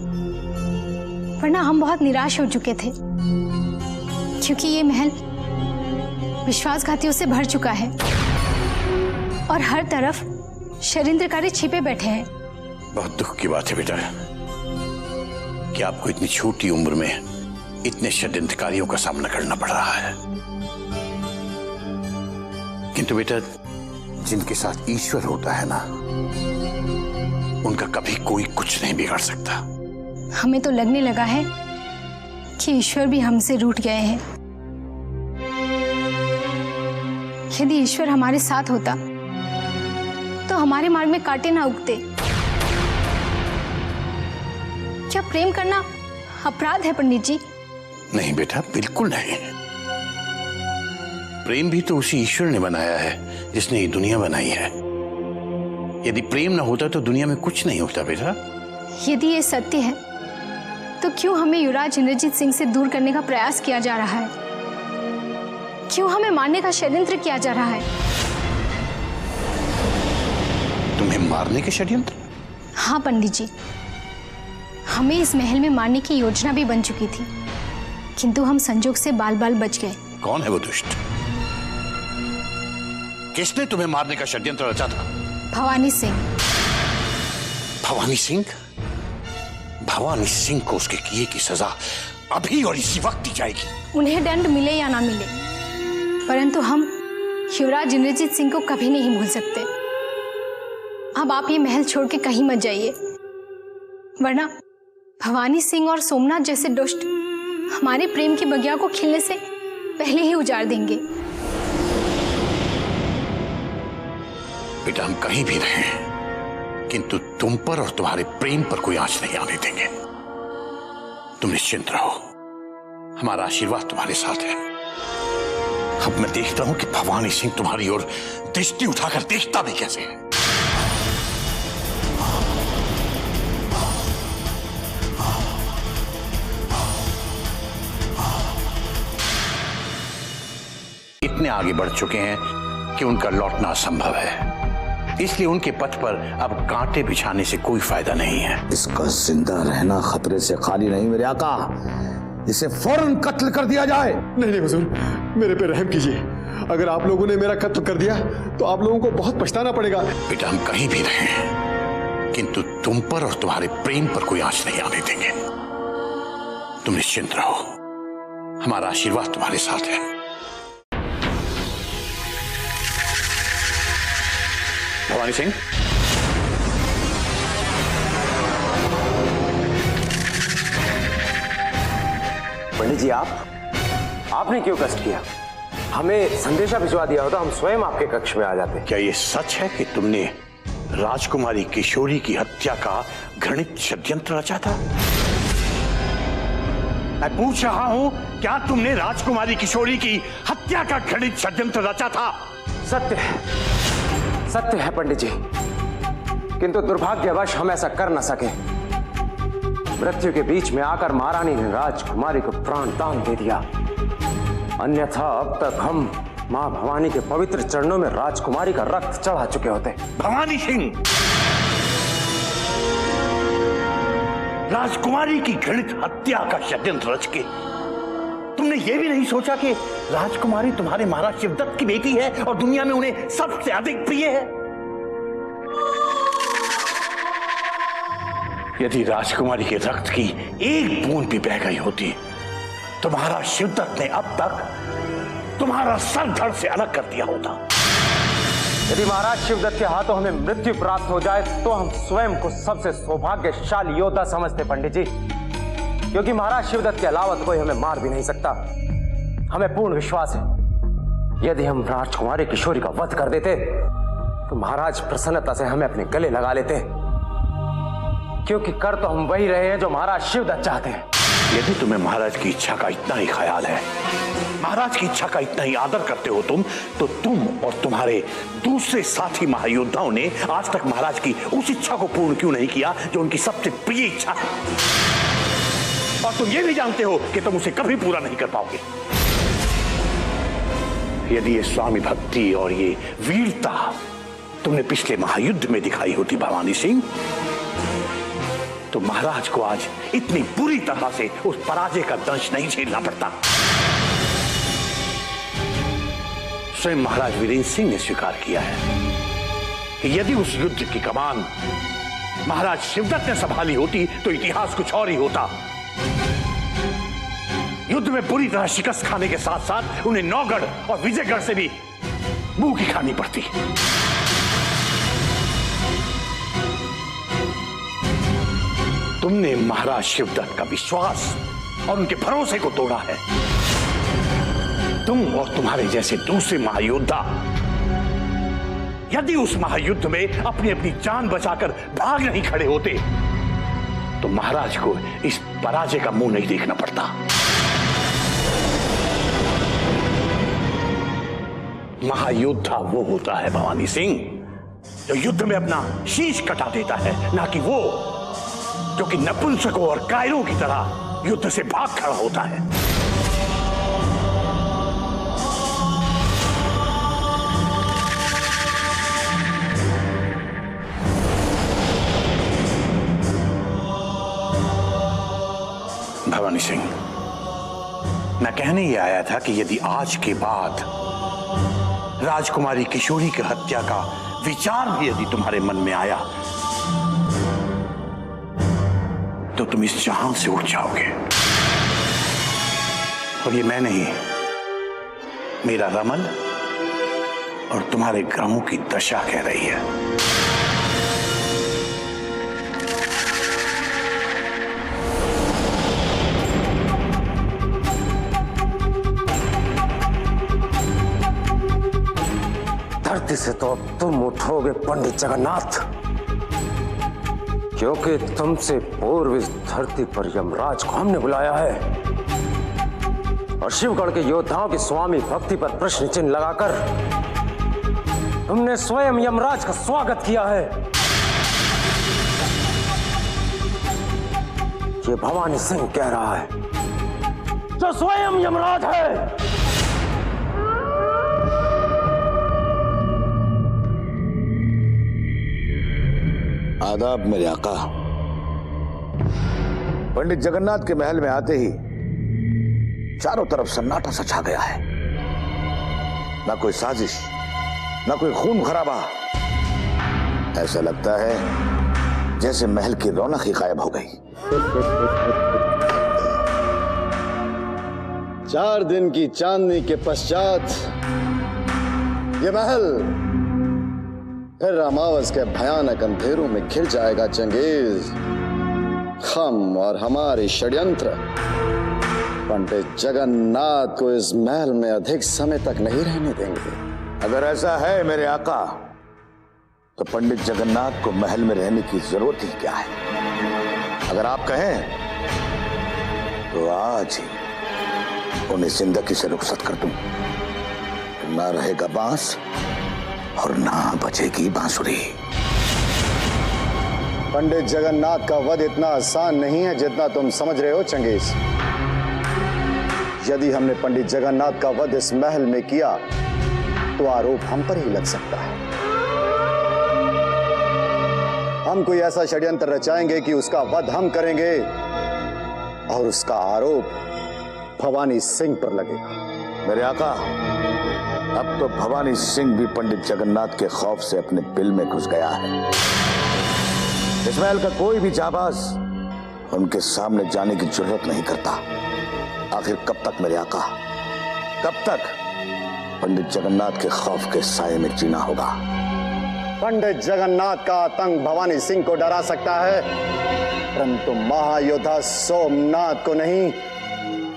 वरना हम बहुत निराश हो चुके थे, क्योंकि ये महल विश्वासघातियों से भर चुका है और हर तरफ षड्यंत्रकारी छिपे बैठे हैं। बहुत दुख की बात है बेटा कि आपको इतनी छोटी उम्र में इतने षड्यंत्रकारियों का सामना करना पड़ रहा है। किंतु बेटा, जिनके साथ ईश्वर होता है ना, उनका कभी कोई कुछ नहीं बिगाड़ सकता। हमें तो लगने लगा है कि ईश्वर भी हमसे रूठ गए हैं। यदि ईश्वर हमारे साथ होता तो हमारे मार्ग में कांटे ना उगते। क्या प्रेम करना अपराध है पंडित जी? नहीं बेटा, बिल्कुल नहीं। प्रेम भी तो उसी ईश्वर ने बनाया है जिसने ये दुनिया बनाई है। यदि प्रेम ना होता तो दुनिया में कुछ नहीं होता बेटा। यदि ये सत्य है तो क्यों हमें युवराज इंद्रजीत सिंह से दूर करने का प्रयास किया जा रहा है? क्यों हमें मारने का षड्यंत्र किया जा रहा है? तुम्हें मारने के षड्यंत्र? हाँ पंडित जी, हमें इस महल में मारने की योजना भी बन चुकी थी, किंतु हम संजोग से बाल बाल बच गए। कौन है वो दुष्ट? किसने तुम्हें मारने का षड्यंत्र रचा था? भवानी सिंह। भवानी सिंह? भवानी सिंह को उसके किए की सजा अभी और इसी वक्त दी जाएगी। उन्हें दंड मिले या ना मिले, परंतु हम युवराज इंद्रजीत सिंह को कभी नहीं भूल सकते। अब आप ये महल छोड़ के कहीं मत जाइए, वरना भवानी सिंह और सोमनाथ जैसे दुष्ट हमारे प्रेम की बगिया को खिलने से पहले ही उजाड़ देंगे। बेटा, हम कहीं भी रहें, किंतु तुम पर और तुम्हारे प्रेम पर कोई आंच नहीं आने देंगे। तुम निश्चिंत रहो, हमारा आशीर्वाद तुम्हारे साथ है। अब मैं देखता हूं कि भवानी सिंह तुम्हारी ओर दृष्टि उठाकर देखता भी कैसे है। इतने आगे बढ़ चुके हैं कि उनका लौटना असंभव है, इसलिए उनके पथ पर अब कांटे बिछाने से कोई फायदा नहीं है। इसका जिंदा रहना खतरे से खाली नहीं मेरे आका, इसे फौरन कत्ल कर दिया जाए। नहीं नहीं हुजूर, मेरे पे रहम कीजिए। अगर आप लोगों ने मेरा कत्ल कर दिया तो आप लोगों को बहुत पछताना पड़ेगा। बेटा, हम कहीं भी रहें, किंतु तुम पर और तुम्हारे प्रेम पर कोई आंच नहीं आने देंगे। तुम निश्चिंत रहो, हमारा आशीर्वाद तुम्हारे साथ है। भवानी सिंह, पंडित जी, आपने क्यों कष्ट किया? हमें संदेशा भिजवा दिया होता, हम स्वयं आपके कक्ष में आ जाते। क्या ये सच है कि तुमने राजकुमारी किशोरी की हत्या का घृणित षड्यंत्र रचा था? मैं पूछ रहा हूं, क्या तुमने राजकुमारी किशोरी की हत्या का घृणित षड्यंत्र रचा था? सत्य है पंडित जी, किंतु दुर्भाग्यवश हम ऐसा कर न सके। मृत्यु के बीच में आकर महारानी ने राजकुमारी को प्राण दान दे दिया, अन्यथा अब तक हम मां भवानी के पवित्र चरणों में राजकुमारी का रक्त चढ़ा चुके होते। भवानी सिंह, राजकुमारी की घृणित हत्या का षड्यंत्र रच के तुमने ये भी नहीं सोचा कि राजकुमारी तुम्हारे महाराज शिवदत्त की बेटी है और दुनिया में उन्हें सबसे अधिक प्रिय है। यदि राजकुमारी के रक्त की एक बूंद भी बह गई होती तो महाराज शिवदत्त ने अब तक तुम्हारा सर धड़ से अलग कर दिया होता। यदि महाराज शिवदत्त के हाथों हमें मृत्यु प्राप्त हो जाए तो हम स्वयं को सबसे सौभाग्यशाली योद्धा समझते पंडित जी, क्योंकि महाराज शिवदत्त के अलावा कोई हमें मार भी नहीं सकता। हमें पूर्ण विश्वास है, यदि हम राजकुमारी किशोरी का वध कर देते तो महाराज प्रसन्नता से हमें अपने गले लगा लेते, क्योंकि कर तो हम वही रहे हैं जो महाराज शिवदत्त चाहते हैं। यदि तुम्हें महाराज की इच्छा का इतना ही ख्याल है, महाराज की इच्छा का इतना ही आदर करते हो तुम, तो तुम और तुम्हारे दूसरे साथी महायोद्धाओं ने आज तक महाराज की उस इच्छा को पूर्ण क्यों नहीं किया जो उनकी सबसे प्रिय इच्छा है? और तुम ये भी जानते हो कि तुम उसे कभी पूरा नहीं कर पाओगे। यदि ये स्वामी भक्ति और ये वीरता तुमने पिछले महायुद्ध में दिखाई होती भवानी सिंह, तो महाराज को आज इतनी बुरी तरह से उस पराजय का दंश नहीं झेलना पड़ता। स्वयं महाराज वीरेंद्र सिंह ने स्वीकार किया है कि यदि उस युद्ध की कमान महाराज शिवदत्त ने संभाली होती तो इतिहास कुछ और ही होता। युद्ध में बुरी तरह शिकस्त खाने के साथ साथ उन्हें नौगढ़ और विजयगढ़ से भी मुंह की खानी पड़ती। तुमने महाराज शिवदत्त का विश्वास और उनके भरोसे को तोड़ा है। तुम और तुम्हारे जैसे दूसरे महायोद्धा यदि उस महायुद्ध में अपनी अपनी जान बचाकर भाग नहीं खड़े होते तो महाराज को इस पराजय का मुंह नहीं देखना पड़ता। महायोद्धा वो होता है भवानी सिंह जो युद्ध में अपना शीश कटा देता है, ना कि वो जो कि नपुंसकों और कायरों की तरह युद्ध से भाग खड़ा होता है। भवानी सिंह, मैं कहने ये आया था कि यदि आज के बाद राजकुमारी किशोरी की हत्या का विचार भी यदि तुम्हारे मन में आया तो तुम इस जहां से उठ जाओगे। और ये मैं नहीं, मेरा रमल और तुम्हारे ग्रहों की दशा कह रही है। धरती से तो अब तुम उठोगे पंडित जगन्नाथ, क्योंकि तुमसे पूर्व इस धरती पर यमराज को हमने बुलाया है और शिवगढ़ के योद्धाओं की स्वामी भक्ति पर प्रश्न चिन्ह लगाकर तुमने स्वयं यमराज का स्वागत किया है। ये भवानी सिंह कह रहा है, जो स्वयं यमराज है। आदाब मेरे आका। पंडित जगन्नाथ के महल में आते ही चारों तरफ सन्नाटा सा छा गया है। ना कोई साजिश, ना कोई खून खराबा। ऐसा लगता है जैसे महल की रौनक ही गायब हो गई। 4 दिन की चांदनी के पश्चात ये महल फिर अमावस के भयानक अंधेरों में घिर जाएगा चंगेज। हम और हमारे षड्यंत्र पंडित जगन्नाथ को इस महल में अधिक समय तक नहीं रहने देंगे। अगर ऐसा है मेरे आका, तो पंडित जगन्नाथ को महल में रहने की जरूरत ही क्या है? अगर आप कहें तो आज ही उन्हें जिंदगी से रुखसत कर दूं। ना रहेगा बांस और ना बचेगी बांसुरी। पंडित जगन्नाथ का वध इतना आसान नहीं है जितना तुम समझ रहे हो चंगेज। यदि हमने पंडित जगन्नाथ का वध इस महल में किया तो आरोप हम पर ही लग सकता है। हम कोई ऐसा षड्यंत्र रचाएंगे कि उसका वध हम करेंगे और उसका आरोप भवानी सिंह पर लगेगा। मेरे आका, अब तो भवानी सिंह भी पंडित जगन्नाथ के खौफ से अपने बिल में घुस गया है। इस महल का कोई भी जाबाज उनके सामने जाने की जरूरत नहीं करता। आखिर कब तक मेरे आका, कब तक पंडित जगन्नाथ के खौफ के साये में जीना होगा? पंडित जगन्नाथ का आतंक भवानी सिंह को डरा सकता है, परंतु महायोद्धा सोमनाथ को नहीं।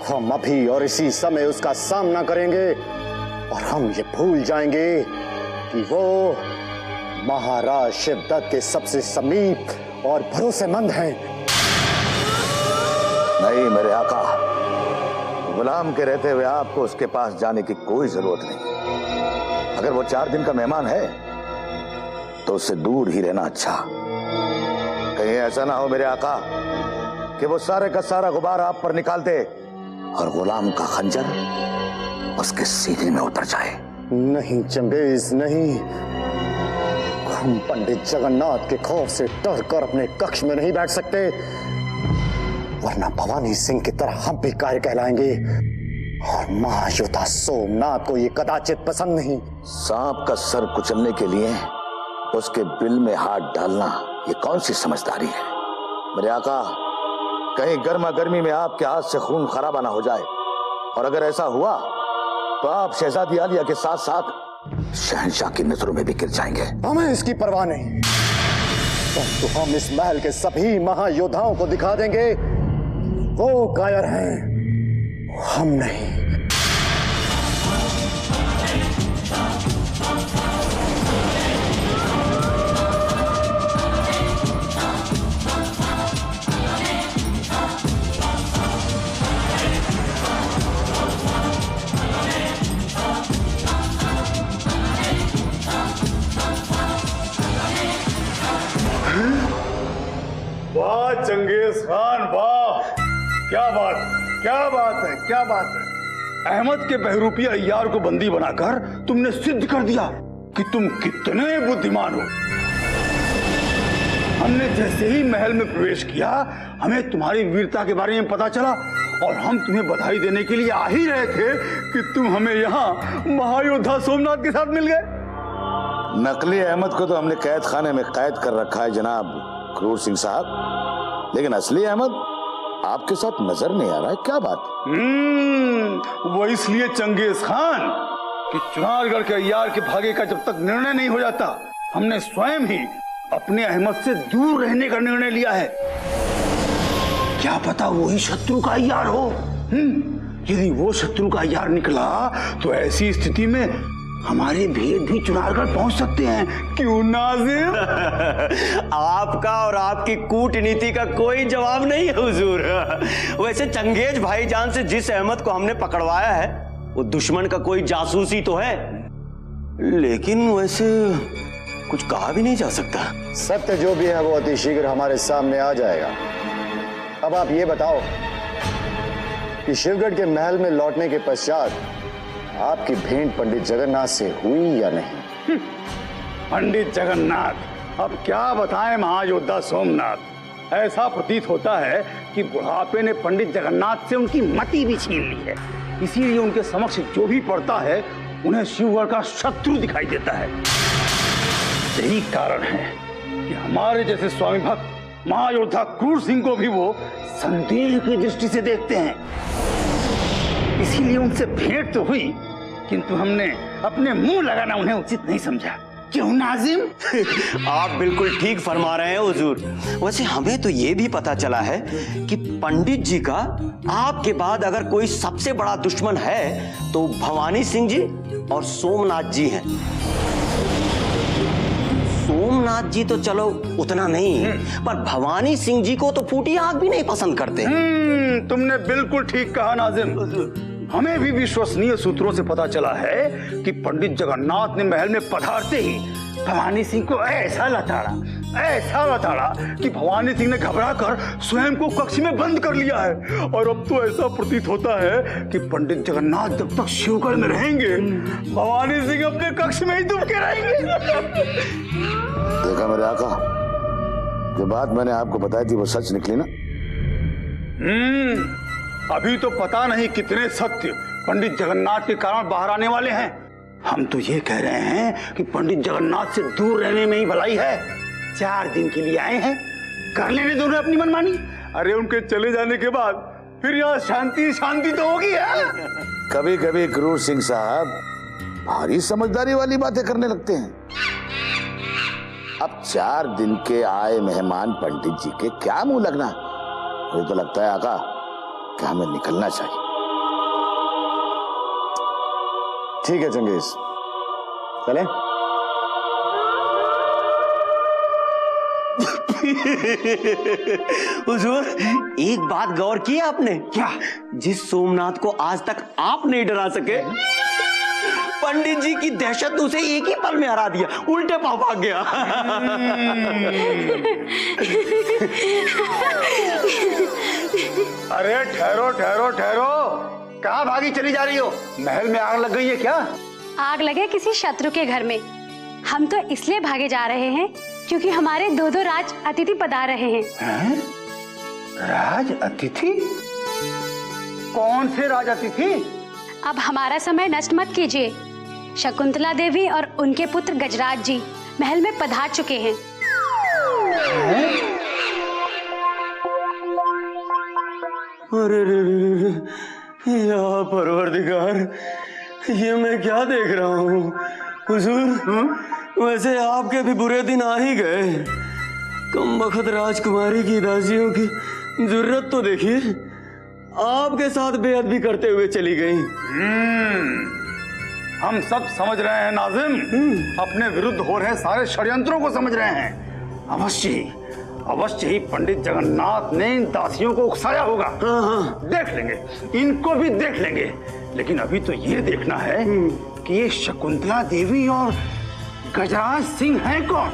हम अभी और इसी समय उसका सामना करेंगे और हम ये भूल जाएंगे कि वो महाराज शिवदत्त के सबसे समीप और भरोसेमंद हैं। नहीं मेरे आका, गुलाम के रहते हुए आपको उसके पास जाने की कोई जरूरत नहीं। अगर वो 4 दिन का मेहमान है तो उससे दूर ही रहना अच्छा। कहीं ऐसा ना हो मेरे आका कि वो सारे का सारा गुबार आप पर निकाल दे और गुलाम का खंजर उसके सीने में उतर जाए। नहीं चंगेज, नहीं। हम पंडित जगन्नाथ के खौफ से डर कर अपने कक्ष में नहीं बैठ सकते, वरना भवानी सिंह की तरह हम भी कार्य कहलाएंगे और महायोद्धा सोमनाथ को ये कदाचित पसंद नहीं। सांप का सर कुचलने के लिए उसके बिल में हाथ डालना ये कौन सी समझदारी है? मेरे आका, कहीं गर्मा गर्मी में आपके हाथ से खून खराबा ना हो जाए, और अगर ऐसा हुआ तो आप शहजादी आलिया के साथ साथ शहंशाह की नजरों में भी गिर जाएंगे। हमें इसकी परवाह नहीं, तो हम इस महल के सभी महायोद्धाओं को दिखा देंगे वो कायर हैं, हम नहीं। वाह चंगेज खान, वाह! क्या बात, क्या बात है, क्या बात है। अहमद के बहरूपिया अय्यार को बंदी बनाकर तुमने सिद्ध कर दिया कि तुम कितने बुद्धिमान हो। हमने जैसे ही महल में प्रवेश किया, हमें तुम्हारी वीरता के बारे में पता चला और हम तुम्हें बधाई देने के लिए आ ही रहे थे कि तुम हमें यहाँ महायोद्धा सोमनाथ के साथ मिल गए। नकली अहमद को तो हमने कैद खाने में कैद कर रखा है जनाब क्रूर सिंह साहब, लेकिन असली अहमद आपके साथ नजर नहीं आ रहा है, क्या बात? वो इसलिए चंगेज खान कि चुनारगढ़ के अय्यार के भागे का जब तक निर्णय नहीं हो जाता, हमने स्वयं ही अपने अहमद से दूर रहने का निर्णय लिया है। क्या पता वही शत्रु का अय्यार हो। यदि वो शत्रु का अय्यार निकला तो ऐसी स्थिति में हमारे भेद भी चुनारगढ़ पहुंच सकते हैं। क्यों नाजिम? आपका और आपकी कूटनीति का कोई जवाब नहीं है हुजूर। वैसे चंगेज भाईजान से जिस अहमद को हमने पकड़वाया है वो दुश्मन का कोई जासूस ही तो है, लेकिन वैसे कुछ कहा भी नहीं जा सकता। सत्य जो भी है वो अति शीघ्र हमारे सामने आ जाएगा। अब आप ये बताओ कि शिवगढ़ के महल में लौटने के पश्चात आपकी भेंट पंडित जगन्नाथ से हुई या नहीं? पंडित जगन्नाथ, अब क्या बताएं महायोद्धा सोमनाथ। ऐसा प्रतीत होता है कि बुढ़ापे ने पंडित जगन्नाथ से उनकी मति भी छीन ली है, इसीलिए उनके समक्ष जो भी पड़ता है उन्हें शिवगढ़ का शत्रु दिखाई देता है। यही कारण है कि हमारे जैसे स्वामी भक्त महायोद्धा क्रूर सिंह को भी वो संदेह की दृष्टि से देखते हैं। इसीलिए उनसे भेंट तो हुई, किंतु हमने अपने मुंह लगाना उन्हें उचित नहीं समझा। क्यों नाजिम? आप बिल्कुल ठीक फरमा रहे हैं हुजूर। वैसे हमें तो ये भी पता चला है कि पंडित जी का आपके बाद अगर कोई सबसे बड़ा दुश्मन है तो भवानी सिंह जी और सोमनाथ जी हैं। सोमनाथ जी तो चलो उतना नहीं, पर भवानी सिंह जी को तो फूटी आंख भी नहीं पसंद करते। तुमने बिल्कुल ठीक कहा नाजिम। हमें भी विश्वसनीय सूत्रों से पता चला है कि पंडित जगन्नाथ ने महल में पधारते ही भवानी सिंह को ऐसा लताड़ा कि भवानी सिंह ने घबराकर स्वयं को कक्ष में बंद कर लिया है। और अब तो ऐसा प्रतीत होता है कि पंडित जगन्नाथ जब तक शिवगढ़ में रहेंगे भवानी सिंह अपने कक्ष में ही दुबके रहेंगे। देखा मेरे आका, जो बात मैंने आपको बताई थी वो सच निकली ना? अभी तो पता नहीं कितने सत्य पंडित जगन्नाथ के कारण बाहर आने वाले हैं। हम तो ये कह रहे हैं कि पंडित जगन्नाथ से दूर रहने में ही भलाई है। 4 दिन के लिए आए हैं, कर लेने दो अपनी मनमानी। अरे उनके चले जाने के बाद फिर यहाँ शांति शांति तो होगी है। कभी कभी क्रूर सिंह साहब भारी समझदारी वाली बातें करने लगते हैं। अब 4 दिन के आए मेहमान पंडित जी के क्या मुंह लगना। मुझे तो लगता है आका कि हमें निकलना चाहिए। ठीक है चंगेज, चले? हुजूर, एक बात गौर की आपने? क्या? जिस सोमनाथ को आज तक आप नहीं डरा सके, पंडित जी की दहशत ने उसे एक ही पल में हरा दिया, उल्टे पांव भाग गया। अरे ठहरो ठहरो ठहरो, कहाँ भागी चली जा रही हो? महल में आग लग गई है क्या? आग लगे किसी शत्रु के घर में। हम तो इसलिए भागे जा रहे हैं क्योंकि हमारे 2 राज अतिथि पधार रहे हैं। राज अतिथि? कौन से राज अतिथि? अब हमारा समय नष्ट मत कीजिए। शकुंतला देवी और उनके पुत्र गजराज जी महल में पधार चुके हैं। अरे या परवरदिगार, ये मैं क्या देख रहा हूँ? हुजूर, वैसे आपके भी बुरे दिन आ ही गए। कमबख्त राजकुमारी की दासियों की जुर्रत तो देखिए, आपके साथ बेअदबी करते हुए चली गई। हम सब समझ रहे हैं नाजिम, अपने विरुद्ध हो रहे सारे षड्यंत्रों को समझ रहे हैं। अवश्य ही पंडित जगन्नाथ ने इन दासियों को उकसाया होगा। देख लेंगे, इनको भी देख लेंगे। लेकिन अभी तो ये देखना है कि ये शकुंतला देवी और गजराज सिंह हैं कौन?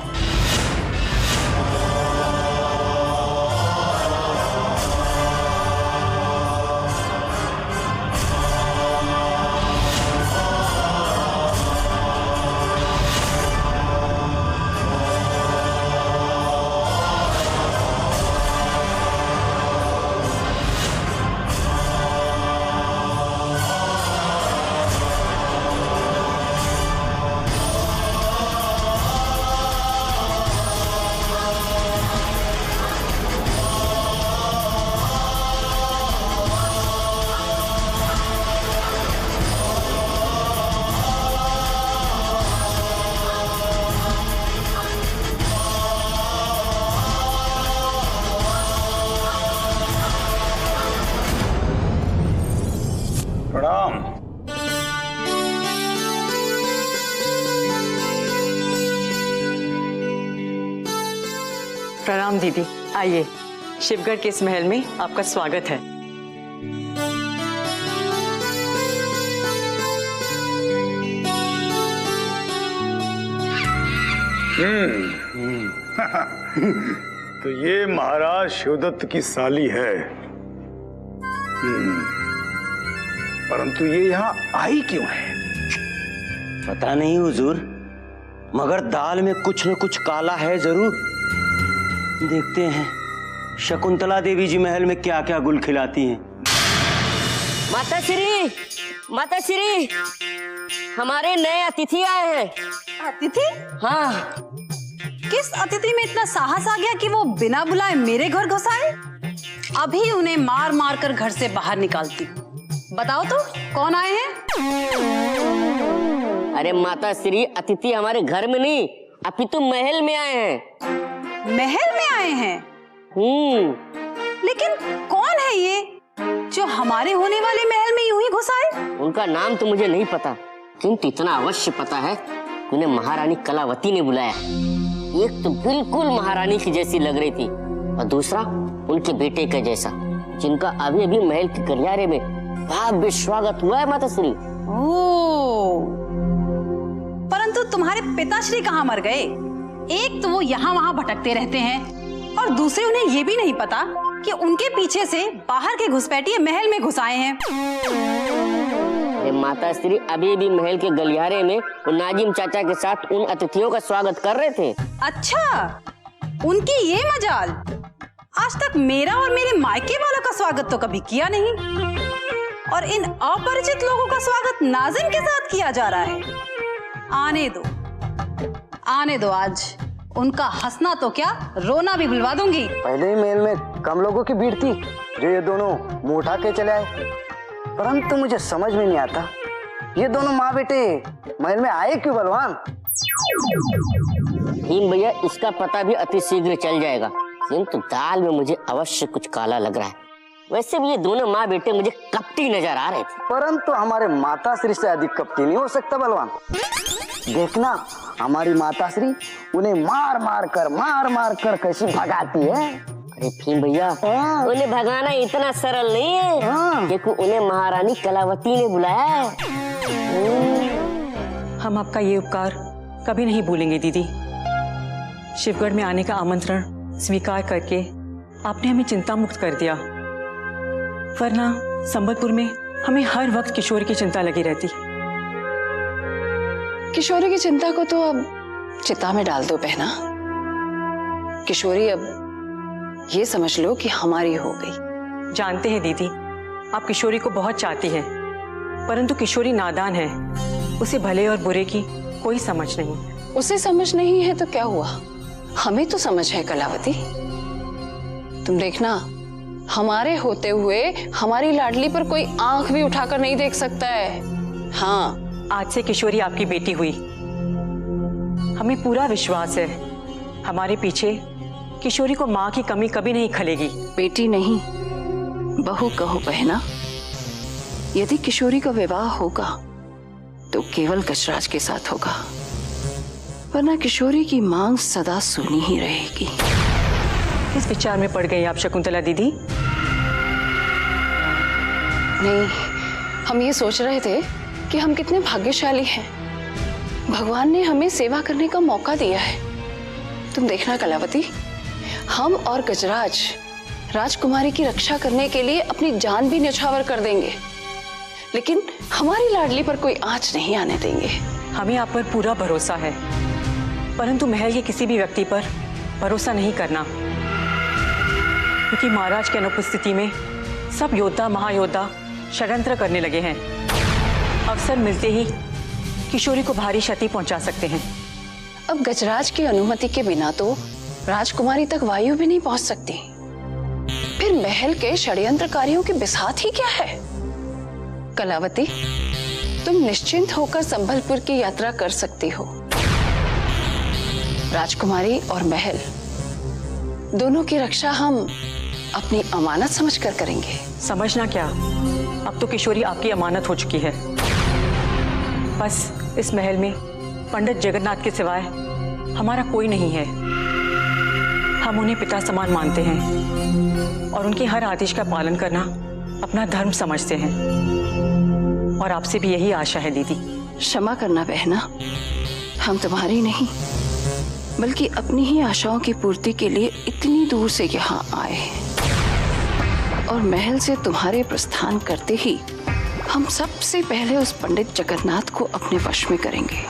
प्रणाम दीदी। आइए, शिवगढ़ के इस महल में आपका स्वागत है। तो ये महाराज शिवदत्त की साली है। परंतु ये यहाँ आई क्यों है? पता नहीं हुजूर, मगर दाल में कुछ न कुछ काला है जरूर। देखते हैं शकुंतला देवी जी महल में क्या क्या गुल खिलाती हैं। माता श्री, हमारे नए अतिथि आए हैं। अतिथि? हाँ। किस अतिथि में इतना साहस आ गया कि वो बिना बुलाए मेरे घर घुस आए? अभी उन्हें मार मार कर घर से बाहर निकालती। बताओ तो कौन आए हैं? अरे माता श्री, अतिथि हमारे घर में नहीं, अपितु महल में आए हैं। महल में आए हैं? लेकिन कौन है ये जो हमारे होने वाले महल में यूं ही घुस आए? उनका नाम तो मुझे नहीं पता, किंतु इतना अवश्य पता है कि उन्हें महारानी कलावती ने बुलाया। एक तो बिल्कुल महारानी की जैसी लग रही थी और दूसरा उनके बेटे के जैसा, जिनका अभी अभी महल के गलियारे में भव्य स्वागत हुआ है माता श्री। परंतु तुम्हारे पिताश्री कहाँ मर गए? एक तो वो यहाँ वहाँ भटकते रहते हैं और दूसरे उन्हें ये भी नहीं पता कि उनके पीछे से बाहर के घुसपैठिए महल में घुस आए हैं। माता श्री अभी भी महल के गलियारे में नाजिम चाचा के साथ उन अतिथियों का स्वागत कर रहे थे। अच्छा, उनकी ये मजाल। आज तक मेरा और मेरे मायके वालों का स्वागत तो कभी किया नहीं और इन अपरिचित लोगों का स्वागत नाजिम के साथ किया जा रहा है। आने दो आज उनका हंसना तो क्या, रोना भी भुलवा दूंगी। पहले ही महल में कम लोगों की भीड़ थी जो ये दोनों मुंह उठा के चले आए, परंतु मुझे समझ में नहीं आता ये दोनों माँ बेटे महल में आए क्यों बलवान? भीम भैया, इसका पता भी अति शीघ्र चल जाएगा, किंतु दाल में मुझे अवश्य कुछ काला लग रहा है। वैसे भी ये दोनों माँ बेटे मुझे कपटी नजर आ रहे थे। परंतु हमारे माता श्री से अधिक कपटी नहीं हो सकता बलवान। देखना, हमारी माता श्री उन्हें मार मार कर कैसी भगाती है। अरे भीम भैया, उन्हें भगाना इतना सरल नहीं है, क्योंकि उन्हें महारानी कलावती ने बुलाया है। हम आपका ये उपकार कभी नहीं भूलेंगे दीदी। शिवगढ़ में आने का आमंत्रण स्वीकार करके आपने हमें चिंता मुक्त कर दिया, वरना संबलपुर में हमें हर वक्त किशोरी की चिंता लगी रहती। किशोरी की चिंता को तो अब चिता में डाल दो बहना। किशोरी अब ये समझ लो कि हमारी हो गई। जानते हैं दीदी, आप किशोरी को बहुत चाहती हैं, परंतु किशोरी नादान है, उसे भले और बुरे की कोई समझ नहीं। उसे समझ नहीं है तो क्या हुआ, हमें तो समझ है कलावती। तुम देखना, हमारे होते हुए हमारी लाडली पर कोई आंख भी उठाकर नहीं देख सकता है। हाँ, आज से किशोरी आपकी बेटी हुई, हमें पूरा विश्वास है हमारे पीछे किशोरी को माँ की कमी कभी नहीं खलेगी। बेटी नहीं, बहू कहो बहना। यदि किशोरी का विवाह होगा तो केवल गजराज के साथ होगा, वरना किशोरी की मांग सदा सुनी ही रहेगी। किस विचार में पड़ गई आप शकुंतला दीदी? नहीं, हम ये सोच रहे थे कि हम कितने भाग्यशाली हैं, भगवान ने हमें सेवा करने का मौका दिया है। तुम देखना कलावती, हम और गजराज राजकुमारी की रक्षा करने के लिए अपनी जान भी न्यौछावर कर देंगे, लेकिन हमारी लाडली पर कोई आंच नहीं आने देंगे। हमें आप पर पूरा भरोसा है, परंतु महल के किसी भी व्यक्ति पर भरोसा नहीं करना, क्योंकि महाराज की अनुपस्थिति में सब योद्धा महायोद्धा षड्यंत्र करने लगे हैं। अवसर मिलते ही किशोरी को भारी क्षति पहुंचा सकते हैं। अब गजराज की अनुमति के बिना तो राजकुमारी तक वायु भी नहीं पहुंच सकती, फिर महल के षड्यंत्रकारियों की बिसात ही क्या है। कलावती, तुम निश्चिंत होकर संबलपुर की यात्रा कर सकती हो। राजकुमारी और महल दोनों की रक्षा हम अपनी अमानत समझकर करेंगे। समझना क्या, अब तो किशोरी आपकी अमानत हो चुकी है। बस इस महल में पंडित जगन्नाथ के सिवाय हमारा कोई नहीं है। हम उन्हें पिता समान मानते हैं और उनके हर आदेश का पालन करना अपना धर्म समझते हैं। और आपसे भी यही आशा है दीदी। क्षमा करना बहना, हम तुम्हारी नहीं बल्कि अपनी ही आशाओं की पूर्ति के लिए इतनी दूर से यहाँ आए हैं। और महल से तुम्हारे प्रस्थान करते ही हम सबसे पहले उस पंडित जगन्नाथ को अपने वश में करेंगे,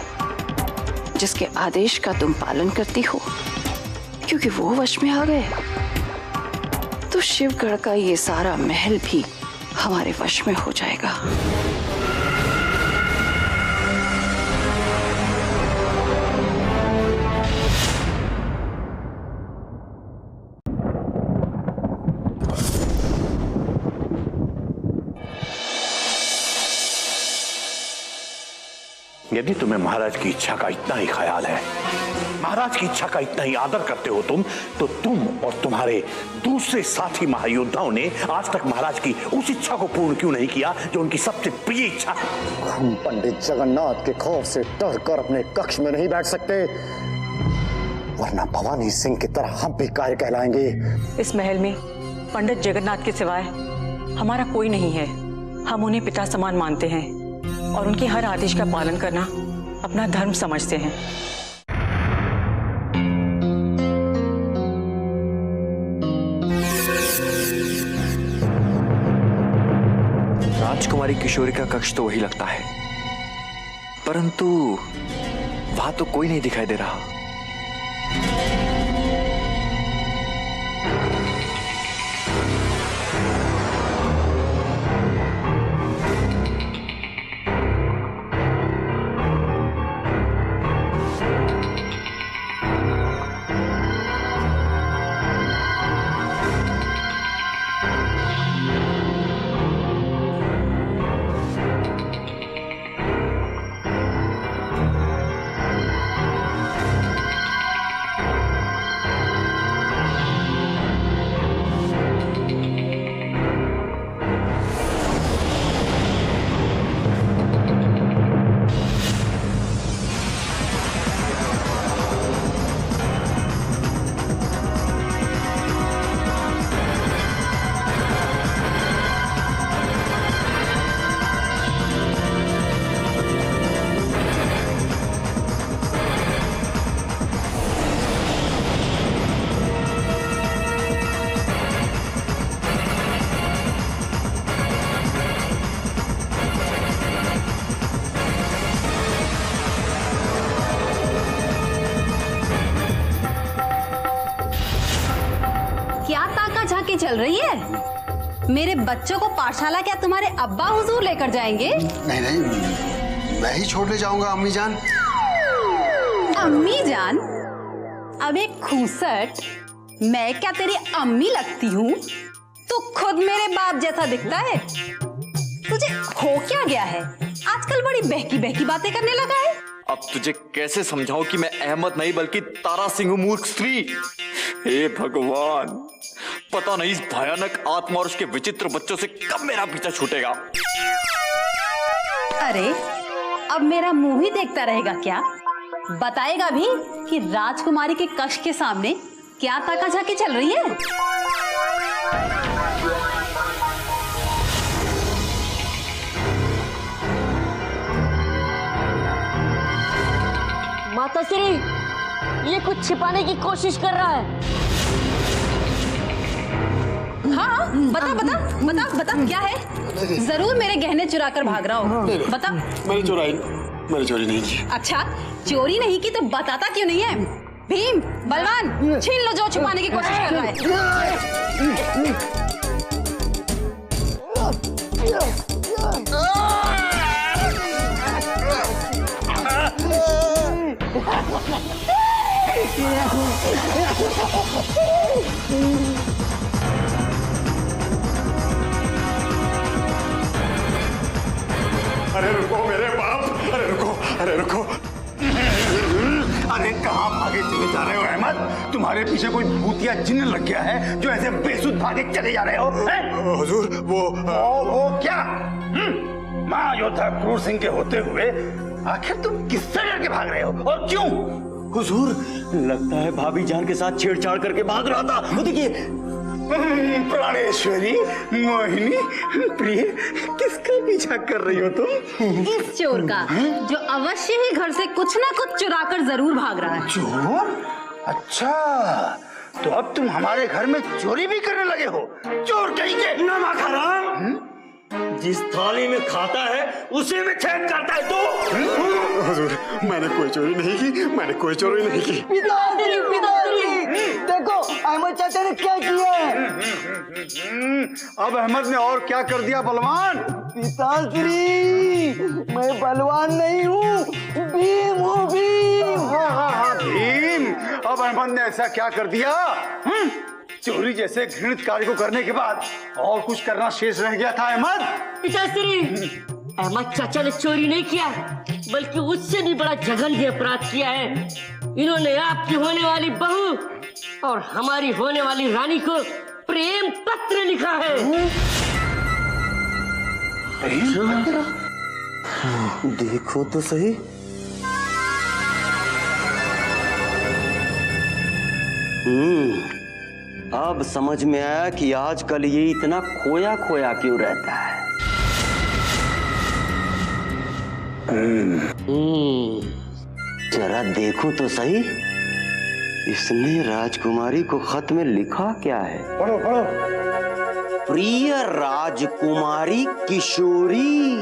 जिसके आदेश का तुम पालन करती हो। क्योंकि वो वश में आ गए तो शिवगढ़ का ये सारा महल भी हमारे वश में हो जाएगा। यदि तुम्हें महाराज की इच्छा का इतना ही ख्याल है, महाराज की इच्छा का इतना ही आदर करते हो तुम, तो तुम और तुम्हारे दूसरे साथी महायोद्धाओं ने आज तक महाराज की उस इच्छा को पूर्ण क्यों नहीं किया जो उनकी सबसे प्रिय इच्छा है? हम पंडित जगन्नाथ के खौफ से डर कर अपने कक्ष में नहीं बैठ सकते, वरना भवानी सिंह की तरह हम भी कार्य कहलाएंगे। इस महल में पंडित जगन्नाथ के सिवाय हमारा कोई नहीं है। हम उन्हें पिता समान मानते हैं और उनके हर आदेश का पालन करना अपना धर्म समझते हैं। राजकुमारी किशोरी का कक्ष तो वही लगता है, परंतु वहां तो कोई नहीं दिखाई दे रहा। चल रही है? मेरे बच्चों को पाठशाला क्या तुम्हारे अब्बा हुजूर लेकर जाएंगे? नहीं नहीं, मैं ही छोड़ ले जाऊंगा अम्मी जान। अम्मी जान? अब एक खूसट, मैं क्या तेरी अम्मी लगती हूँ? तू खुद मेरे बाप जैसा दिखता है। तुझे हो क्या गया है? आजकल बड़ी बहकी बहकी बातें करने लगा है। अब तुझे कैसे समझाऊं कि मैं अहमद नहीं बल्कि तारा सिंह हूं, मूर्ख स्त्री। हे भगवान, पता नहीं इस भयानक आत्मा और उसके विचित्र बच्चों से कब मेरा पीछा छूटेगा। अरे अब मेरा मुंह ही देखता रहेगा क्या? बताएगा भी कि राजकुमारी के कक्ष के सामने क्या ताका-झाकी चल रही है? माताश्री, ये कुछ छिपाने की कोशिश कर रहा है। हाँ, बता बता बता बता क्या है? जरूर मेरे गहने चुरा कर भाग रहा हो। बता। मैंने चोरी नहीं की। अच्छा, चोरी नहीं की तो बताता क्यों नहीं है? भीम, बलवान, छीन लो जो छुपाने की कोशिश कर रहा है। अरे रुको मेरे बाप, अरे रुको, अरे रुको। अरे कहाँ भागे चले जा रहे हो अहमद? तुम्हारे पीछे कोई भूतिया जिन्न लग गया है जो ऐसे बेसुध भागे चले जा रहे हो? हुजूर वो क्या? महायोद्धा क्रूर सिंह के होते हुए आखिर तुम किससे डर के भाग रहे हो और क्यों? हुजूर, लगता है भाभी जान के साथ छेड़छाड़ करके भाग रहा था। वो देखिए। प्राणेश्वरी, मोहिनी, प्रिय, किसका पीछा कर रही हो तुम? इस चोर का, जो अवश्य ही घर से कुछ ना कुछ चुराकर जरूर भाग रहा है। चोर? अच्छा, तो अब तुम हमारे घर में चोरी भी करने लगे हो? चोर कहीं के। नमक हराम, जिस थाली में खाता है उसी में छेद करता है तो। हुजूर, मैंने कोई चोरी नहीं की, मैंने कोई चोरी नहीं की। पिताश्री, पिताश्री, देखो अहमद चाचा ने क्या किया है। अब अहमद ने और क्या कर दिया बलवान? पिताश्री, मैं बलवान नहीं हूँ, भीम हूँ, भीम। हाँ, भीम। अब अहमद ने ऐसा क्या कर दिया? चोरी जैसे घृणित कार्य को करने के बाद और कुछ करना शेष रह गया था अहमद? पिताश्री, अहमद चाचा ने चोरी नहीं किया, बल्कि उससे भी बड़ा जघन्य अपराध किया है। इन्होंने आपकी होने वाली बहू और हमारी होने वाली रानी को प्रेम पत्र लिखा है। देखो तो सही। अब समझ में आया कि आजकल ये इतना खोया खोया क्यों रहता है। जरा देखो तो सही, इसने राजकुमारी को खत में लिखा क्या है? पढ़ो पढ़ो। प्रिय राजकुमारी किशोरी।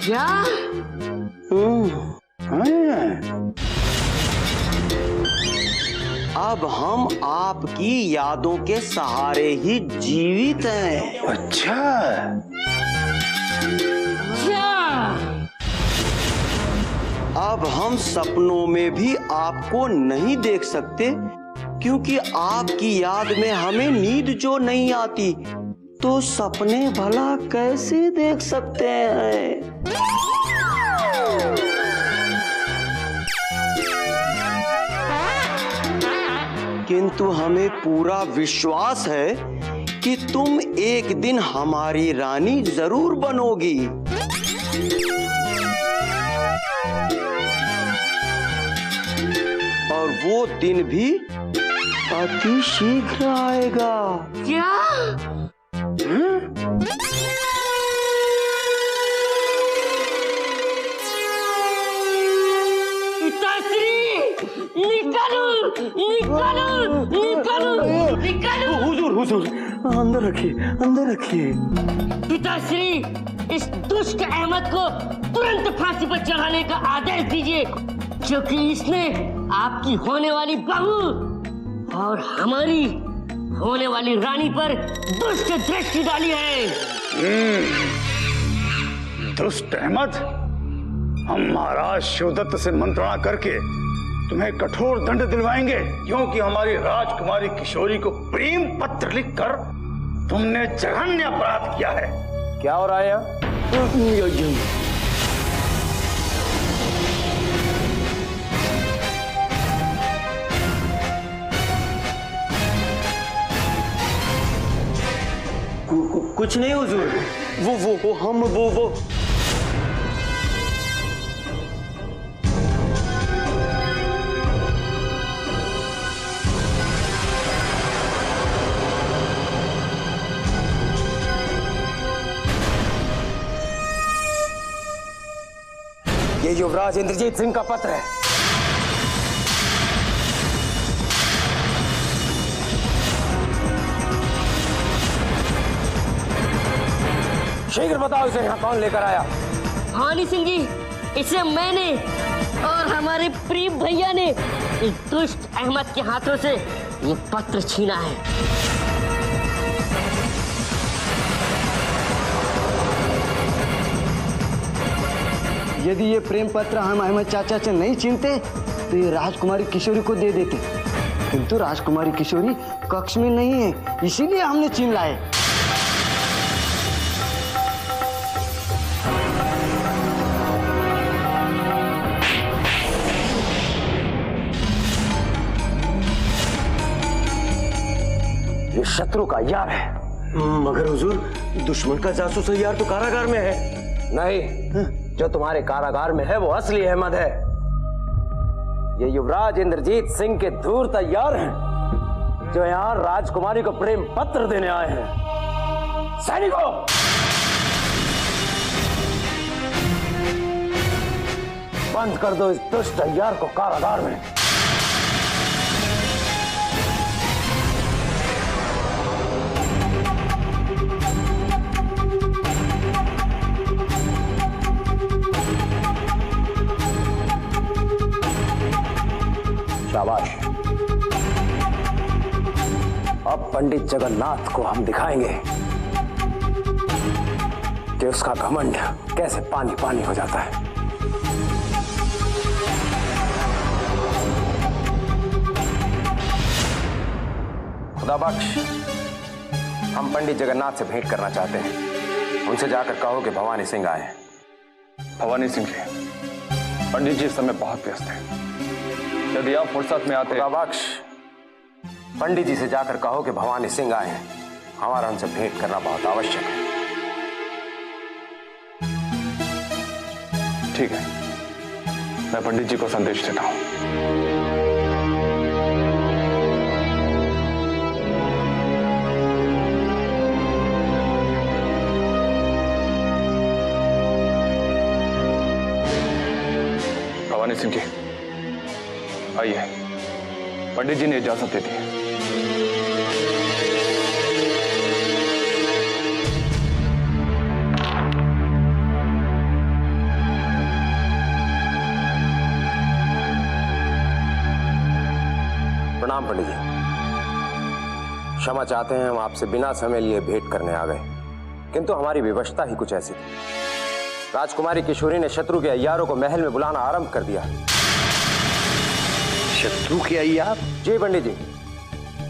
क्या? अब हम आपकी यादों के सहारे ही जीवित हैं। अच्छा। अब हम सपनों में भी आपको नहीं देख सकते, क्योंकि आपकी याद में हमें नींद जो नहीं आती, तो सपने भला कैसे देख सकते हैं? किंतु हमें पूरा विश्वास है कि तुम एक दिन हमारी रानी जरूर बनोगी। और वो दिन भी अति शीघ्र आएगा। क्या? हुजूर, हुजूर, अंदर रखिए, अंदर रखिए। पिताश्री, इस दुष्ट अहमद को तुरंत फांसी पर चढ़ाने का आदेश दीजिए, क्योंकि इसने आपकी होने वाली बहू और हमारी होने वाली रानी पर दुष्ट दृष्टि डाली है। दुष्ट अहमद, हम महाराज शिवदत्त से मंत्रणा करके तुम्हें कठोर दंड दिलवाएंगे, क्योंकि हमारी राजकुमारी किशोरी को प्रेम पत्र लिखकर तुमने जघन्य अपराध किया है। क्या हो रहा है यहाँ? कुछ नहीं हुजूर, वो हम वो ये युवराज इंद्रजीत सिंह का पत्र है। शीघ्र बताओ इसे यहाँ कौन लेकर आया? हानि सिंह जी, इसे मैंने और हमारे प्रिय भैया ने इस दुष्ट अहमद के हाथों से ये पत्र छीना है। यदि ये प्रेम पत्र हम अहमद चाचा से नहीं छीनते तो ये राजकुमारी किशोरी को दे देते, किंतु राजकुमारी किशोरी कक्ष में नहीं है, इसीलिए हमने छीन लाए। ये शत्रु का यार है। मगर हुजूर, दुश्मन का जासूस यार तो कारागार में है। नहीं, जो तुम्हारे कारागार में है वो असली अहमद है। ये युवराज इंद्रजीत सिंह के दूर तैयार हैं, जो यहां राजकुमारी को प्रेम पत्र देने आए हैं। सैनिकों, बंद कर दो इस दुष्ट तैयार को कारागार में। शाबाश। अब पंडित जगन्नाथ को हम दिखाएंगे कि उसका घमंड कैसे पानी पानी हो जाता है। खुदा बख्श, हम पंडित जगन्नाथ से भेंट करना चाहते हैं। उनसे जाकर कहो कि भवानी सिंह आए। भवानी सिंह जी, पंडित जी इस समय बहुत व्यस्त हैं। यदि आप फुर्सत में आते। खुदा बख्श, पंडित जी से जाकर कहो कि भवानी सिंह आए हैं। हमारा उनसे भेंट करना बहुत आवश्यक है। ठीक है, मैं पंडित जी को संदेश देता हूं। भवानी सिंह जी, आइए, पंडित जी ने इजाजत दे दी है। प्रणाम पंडित जी। क्षमा चाहते हैं, हम आपसे बिना समय लिए भेंट करने आ गए, किंतु हमारी विवशता ही कुछ ऐसी थी। राजकुमारी किशोरी ने शत्रु के अय्यारों को महल में बुलाना आरंभ कर दिया। शत्रु के अय्यार? जी पंडित जी,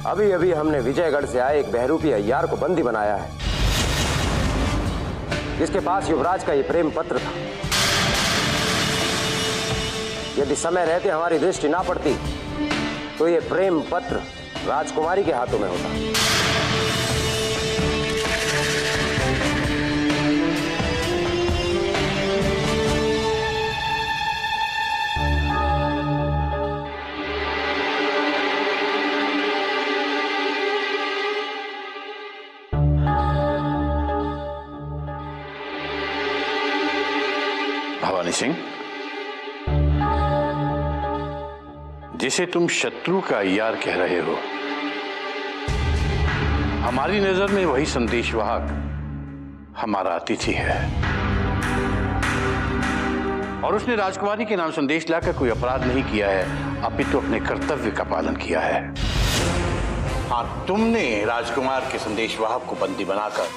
अभी अभी हमने विजयगढ़ से आए एक बहरूपी अय्यार को बंदी बनाया है, जिसके पास युवराज का ये प्रेम पत्र था। यदि समय रहते हमारी दृष्टि ना पड़ती तो ये प्रेम पत्र राजकुमारी के हाथों में होता। भवानी सिंह, जिसे तुम शत्रु का अय्यार कह रहे हो, हमारी नजर में वही संदेशवाहक हमारा अतिथि है, और उसने राजकुमारी के नाम संदेश लाकर कोई अपराध नहीं किया है, अपितु अपने कर्तव्य का पालन किया है। हाँ, तुमने राजकुमार के संदेशवाहक को बंदी बनाकर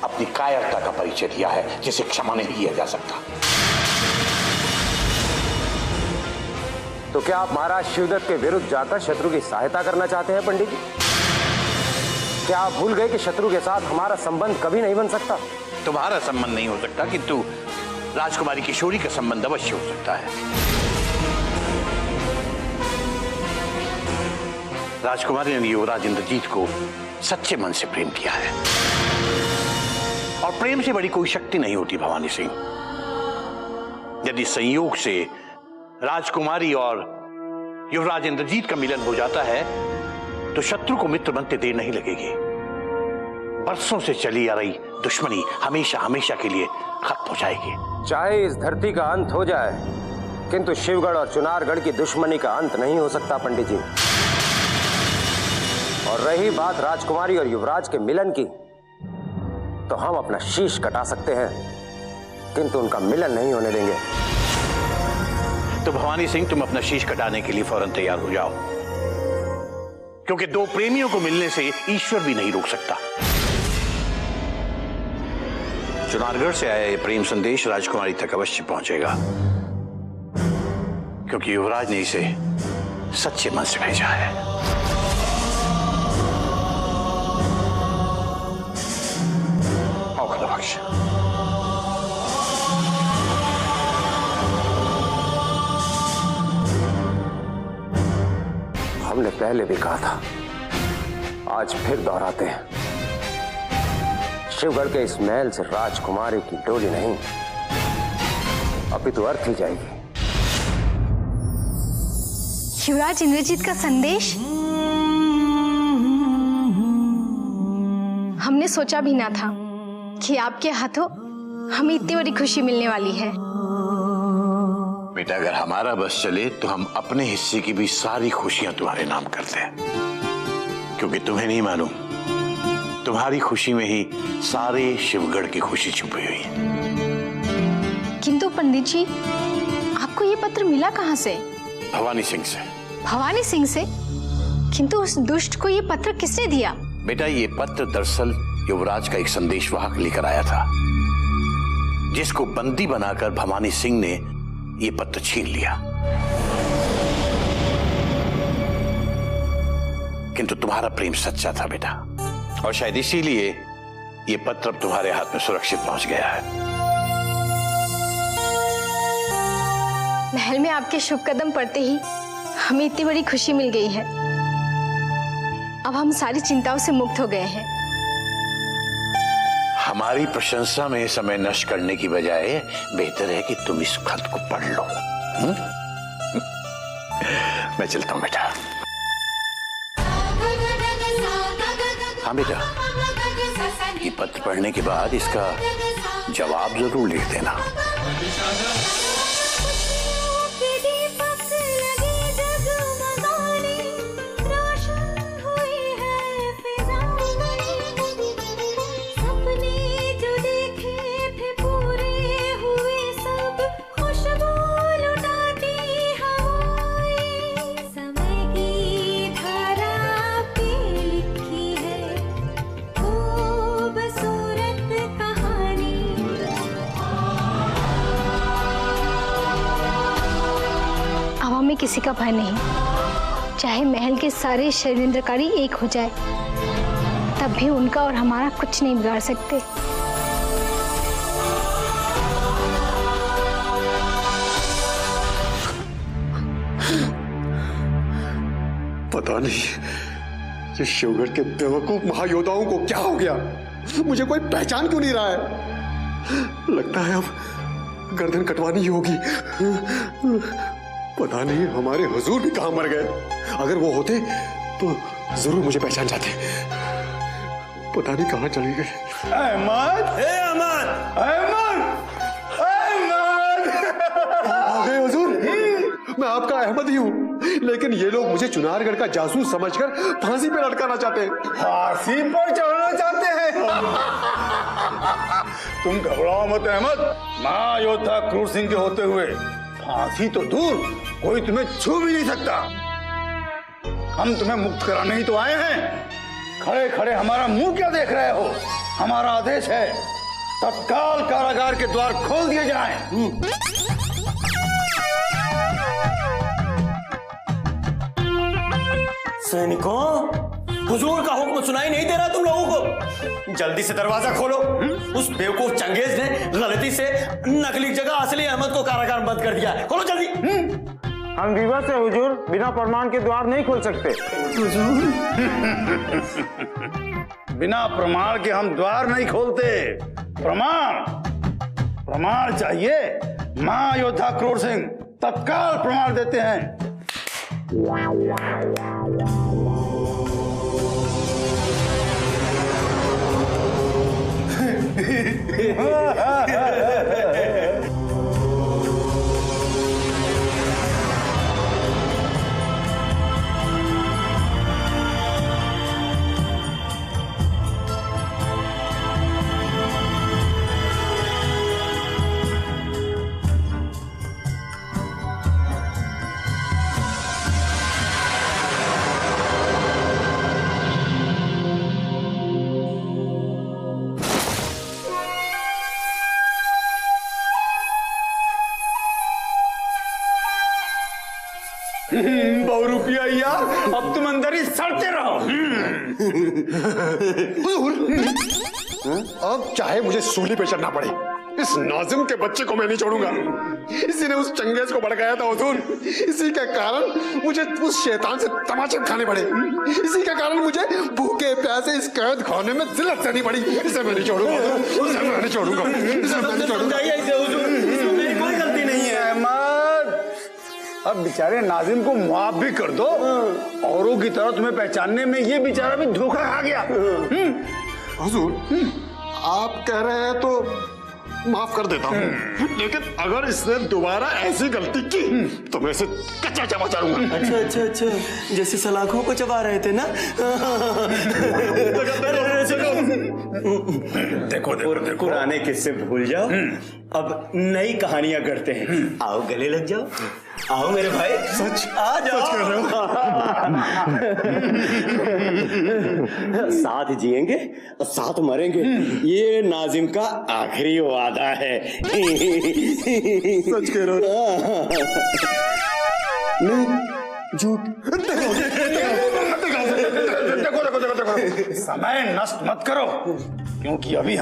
अपनी कायरता का परिचय दिया है, जिसे क्षमा नहीं किया जा सकता। तो क्या आप महाराज शिवदत्त के विरुद्ध जाकर शत्रु की सहायता करना चाहते हैं पंडित जी? क्या आप भूल गए कि शत्रु के साथ हमारा संबंध कभी नहीं बन सकता? तुम्हारा संबंध नहीं हो सकता, किंतु राजकुमारी किशोरी का संबंध अवश्य हो सकता है। राजकुमारी ने युवराज इंद्रजीत को सच्चे मन से प्रेम किया है, और प्रेम से बड़ी कोई शक्ति नहीं होती भवानी सिंह। यदि संयोग से राजकुमारी और युवराज इंद्रजीत का मिलन हो जाता है तो शत्रु को मित्र बनते देर नहीं लगेगी। बरसों से चली आ रही दुश्मनी हमेशा हमेशा के लिए खत्म हो जाएगी। चाहे इस धरती का अंत हो जाए, किंतु शिवगढ़ और चुनारगढ़ की दुश्मनी का अंत नहीं हो सकता पंडित जी। और रही बात राजकुमारी और युवराज के मिलन की, तो हम अपना शीश कटा सकते हैं, किंतु उनका मिलन नहीं होने देंगे। तो भवानी सिंह, तुम अपना शीश कटाने के लिए फौरन तैयार हो जाओ, क्योंकि दो प्रेमियों को मिलने से ईश्वर भी नहीं रोक सकता। चुनारगढ़ से आया ये प्रेम संदेश राजकुमारी तक अवश्य पहुंचेगा, क्योंकि युवराज ने इसे सच्चे मन से भेजा है। आओ खुदा बख्श। हमने पहले भी कहा था, आज फिर दोहराते हैं, शिवगढ़ के इस महल से राजकुमारी की डोली नहीं, अपितु अर्थ ही जाएगी। युवराज इंद्रजीत का संदेश? हमने सोचा भी ना था कि आपके हाथों हमें इतनी बड़ी खुशी मिलने वाली है। बेटा, अगर हमारा बस चले तो हम अपने हिस्से की भी सारी खुशियां तुम्हारे नाम करते हैं, क्योंकि तुम्हें नहीं मालूम, तुम्हारी खुशी में ही सारे शिवगढ़ की खुशी छुपी हुई है। किंतु पंडित जी, आपको ये पत्र मिला कहाँ से? भवानी सिंह से। भवानी सिंह से? किंतु उस दुष्ट को ये पत्र किसने दिया? बेटा, ये पत्र दरअसल युवराज का एक संदेशवाहक लेकर आया था, जिसको बंदी बनाकर भवानी सिंह ने ये पत्र छीन लिया। किंतु तुम्हारा प्रेम सच्चा था बेटा, और शायद इसीलिए ये पत्र अब तुम्हारे हाथ में सुरक्षित पहुंच गया है। महल में आपके शुभ कदम पड़ते ही हमें इतनी बड़ी खुशी मिल गई है। अब हम सारी चिंताओं से मुक्त हो गए हैं। हमारी प्रशंसा में समय नष्ट करने की बजाय बेहतर है कि तुम इस खत को पढ़ लो। मैं चलता हूं बेटा। हाँ बेटा, ये पत्र पढ़ने के बाद इसका जवाब जरूर लिख देना। किसी का भय नहीं, चाहे महल के सारे षड्यंत्रकारी एक हो जाए, तब भी उनका और हमारा कुछ नहीं बिगाड़ सकते। पता नहीं ये शिवगढ़ के बेवकूफ महायोद्धाओं को क्या हो गया, मुझे कोई पहचान क्यों नहीं रहा है। लगता है अब गर्दन कटवानी ही होगी। पता नहीं हमारे हुजूर भी कहां मर गए, अगर वो होते तो जरूर मुझे पहचान जाते। पता नहीं कहां चले गए। अहमद, अहमद, अहमद, अहमद! आ गए हुजूर। मैं आपका अहमद ही हूँ, लेकिन ये लोग मुझे चुनारगढ़ का जासूस समझकर फांसी पे लटकाना चाहते हैं। फांसी पर चढ़ना चाहते हैं? तुम घबराओ मत अहमद, महायोद्धा क्रूर सिंह के होते हुए फांसी तो दूर, कोई तुम्हें छू भी नहीं सकता। हम तुम्हें मुक्त कराने ही तो आए हैं। खड़े खड़े हमारा मुंह क्या देख रहे हो? हमारा आदेश है, तत्काल कारागार के द्वार खोल दिए जाएं। सैनिकों, हुजूर का हुक्म सुनाई नहीं दे रहा तुम लोगों को? जल्दी से दरवाजा खोलो। उस बेवकूफ चंगेज ने गलती से नकली जगह असली अहमद को कारागार में बंद कर दिया है। खोलो जल्दी। हम विवश है हुजूर, बिना प्रमाण के द्वार नहीं खोल सकते। बिना प्रमाण के हम द्वार नहीं खोलते। प्रमाण चाहिए? महायोद्धा क्रूर सिंह तत्काल प्रमाण देते हैं। बहुरूपिया यार, अब तुम अंदर ही सड़ते रहो। अब चाहे मुझे सूली पे चढ़ना पड़े, इस नाजिम के बच्चे को मैं नहीं छोड़ूंगा। इसी ने उस चंगेज को भड़काया था हुजूर, इसी के कारण मुझे उस शैतान से तमाचे खाने पड़े, इसी के कारण मुझे भूखे प्यासे इस कैद खाने में जिल्लत सहनी पड़ी। इसे मैं नहीं छोड़ूंगा, इसे मैं नहीं छोड़ूंगा, इसे मैं नहीं छोड़ूंगा। इसमें मेरी कोई गलती नहीं है। अहमद, अब बेचारे नाजिम को माफ भी कर दो। औरों की तरह तुम्हें पहचानने में ये बेचारा भी धोखा खा गया। हुजूर, आप कह रहे हैं तो माफ कर देता हूँ, लेकिन अगर इसने दोबारा ऐसी गलती की तो मैं इसे कच्चा चबा चालूंगा। अच्छा अच्छा अच्छा, जैसे सलाखों को चबा रहे थे ना। देखो देखो, पुराने किस्से भूल जाओ, अब नई कहानियां करते हैं। आओ गले लग जाओ, आओ मेरे भाई। सच आ जाओ। सच कह रहे हो? साथ जिएंगे और साथ मरेंगे, ये नाजिम का आखिरी वादा है। सच कह रहे हो? नहीं, झूठ। देखो देखो देखो देखो, समय नष्ट मत करो, क्योंकि अभी